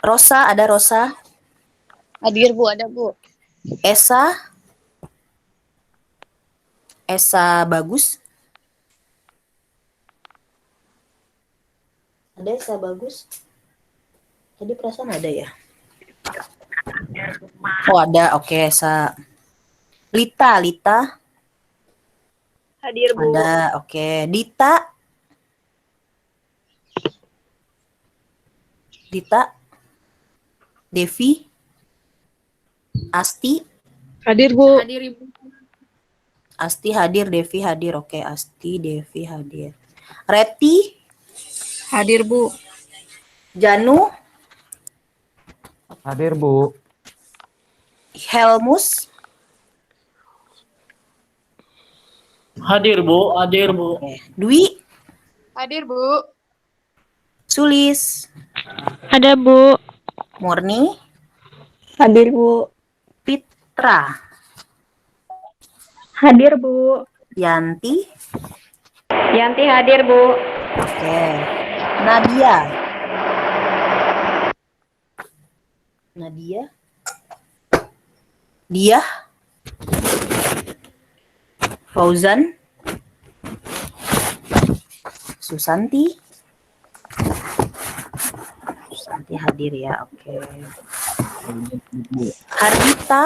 A: Rosa, ada Rosa.
B: Hadir Bu, ada Bu.
A: Esa Bagus. Ada Esa Bagus. Tadi perasaan ada ya? Oh ada, oke Esa. Lita.
C: Hadir Bu.
A: Ada, oke. Dita. Devi. Asti.
B: Hadir Bu.
H: Hadir Ibu.
A: Asti hadir, Devi hadir. Oke, Asti, Devi hadir. Reti.
B: Hadir Bu.
A: Janu.
E: Hadir Bu.
A: Helmus.
D: Hadir Bu.
A: Oke. Dwi.
H: Hadir Bu.
A: Sulis.
B: Ada Bu.
A: Murni.
C: Hadir Bu.
A: Fitra.
C: Hadir Bu.
A: Yanti.
C: Yanti hadir Bu.
A: Oke. Nadia. Dia. Fauzan. Susanti hadir ya, oke. Hardita.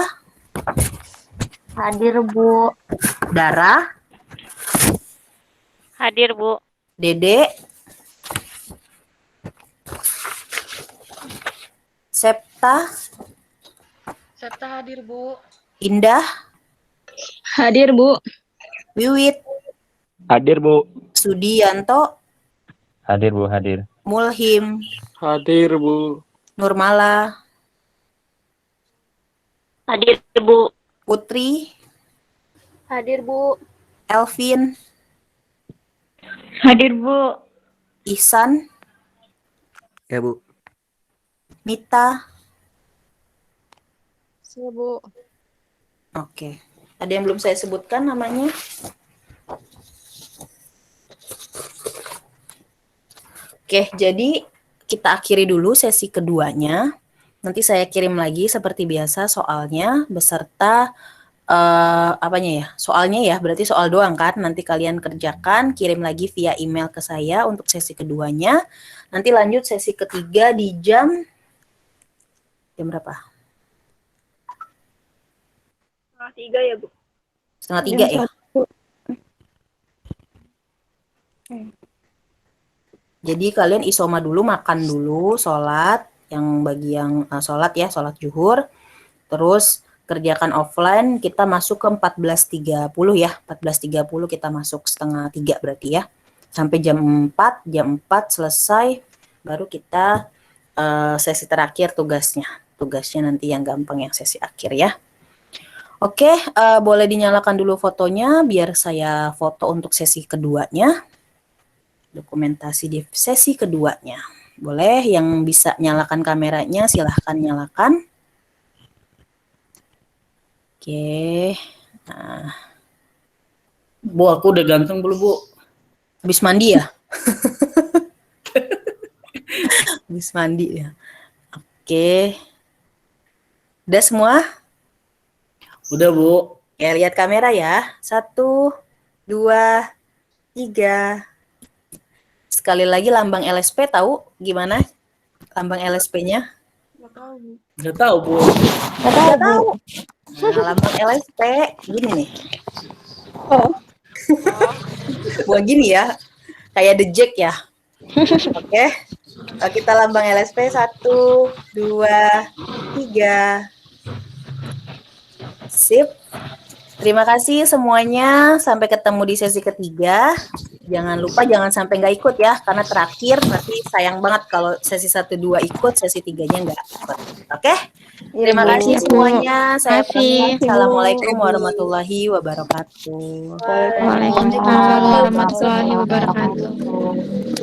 F: Hadir Bu.
A: Dara.
B: Hadir Bu.
A: Dede. Septa.
H: Hadir Bu.
A: Indah.
B: Hadir Bu.
A: Wiwit.
E: Hadir Bu.
A: Sudianto.
E: Hadir Bu, hadir.
A: Mulhim.
E: Hadir Bu.
A: Nurmala.
B: Hadir Bu.
A: Putri.
C: Hadir Bu.
A: Elvin.
B: Hadir Bu.
A: Ihsan.
J: Ya Bu.
A: Mita.
G: Siap Bu.
A: Oke. Ada yang belum saya sebutkan namanya? Oke, jadi kita akhiri dulu sesi keduanya. Nanti saya kirim lagi seperti biasa soalnya beserta apanya ya? Soalnya ya, berarti soal doang kan? Nanti kalian kerjakan, kirim lagi via email ke saya untuk sesi keduanya. Nanti lanjut sesi ketiga di jam berapa?
C: 2:30 ya Bu.
A: 2:30 ya? Jadi kalian isoma dulu, makan dulu, sholat, yang bagi yang sholat ya, sholat zuhur. Terus kerjakan offline, kita masuk ke 14.30 ya. 14.30 kita masuk 2:30 berarti ya. Sampai jam 4 selesai, baru kita sesi terakhir tugasnya. Tugasnya nanti yang gampang, yang sesi akhir ya. Oke, boleh dinyalakan dulu fotonya, biar saya foto untuk sesi keduanya. Dokumentasi di sesi keduanya. Boleh yang bisa nyalakan kameranya silahkan nyalakan. Oke. Nah.
D: Bu, aku udah ganteng belum Bu?
A: Habis mandi ya? Habis mandi ya. Oke. Udah semua?
D: Udah Bu.
A: Ya, lihat kamera ya. 1, 2, 3. Sekali lagi lambang LSP tahu gimana lambang LSP-nya?
D: Nggak tahu Bu.
A: Nggak tahu. Nah, lambang LSP gini nih.
C: Oh.
A: Buat gini ya. Kayak The Jack ya. Oke. Kita lambang LSP 1, 2, 3. Sip. Terima kasih semuanya. Sampai ketemu di sesi ketiga. Jangan lupa jangan sampai nggak ikut ya, karena terakhir nanti sayang banget kalau sesi 1, 2 ikut, sesi 3-nya nggak ikut. Oke? Terima kasih semuanya. Saya pamit. Assalamualaikum warahmatullahi wabarakatuh.
B: Waalaikumsalam warahmatullahi wabarakatuh.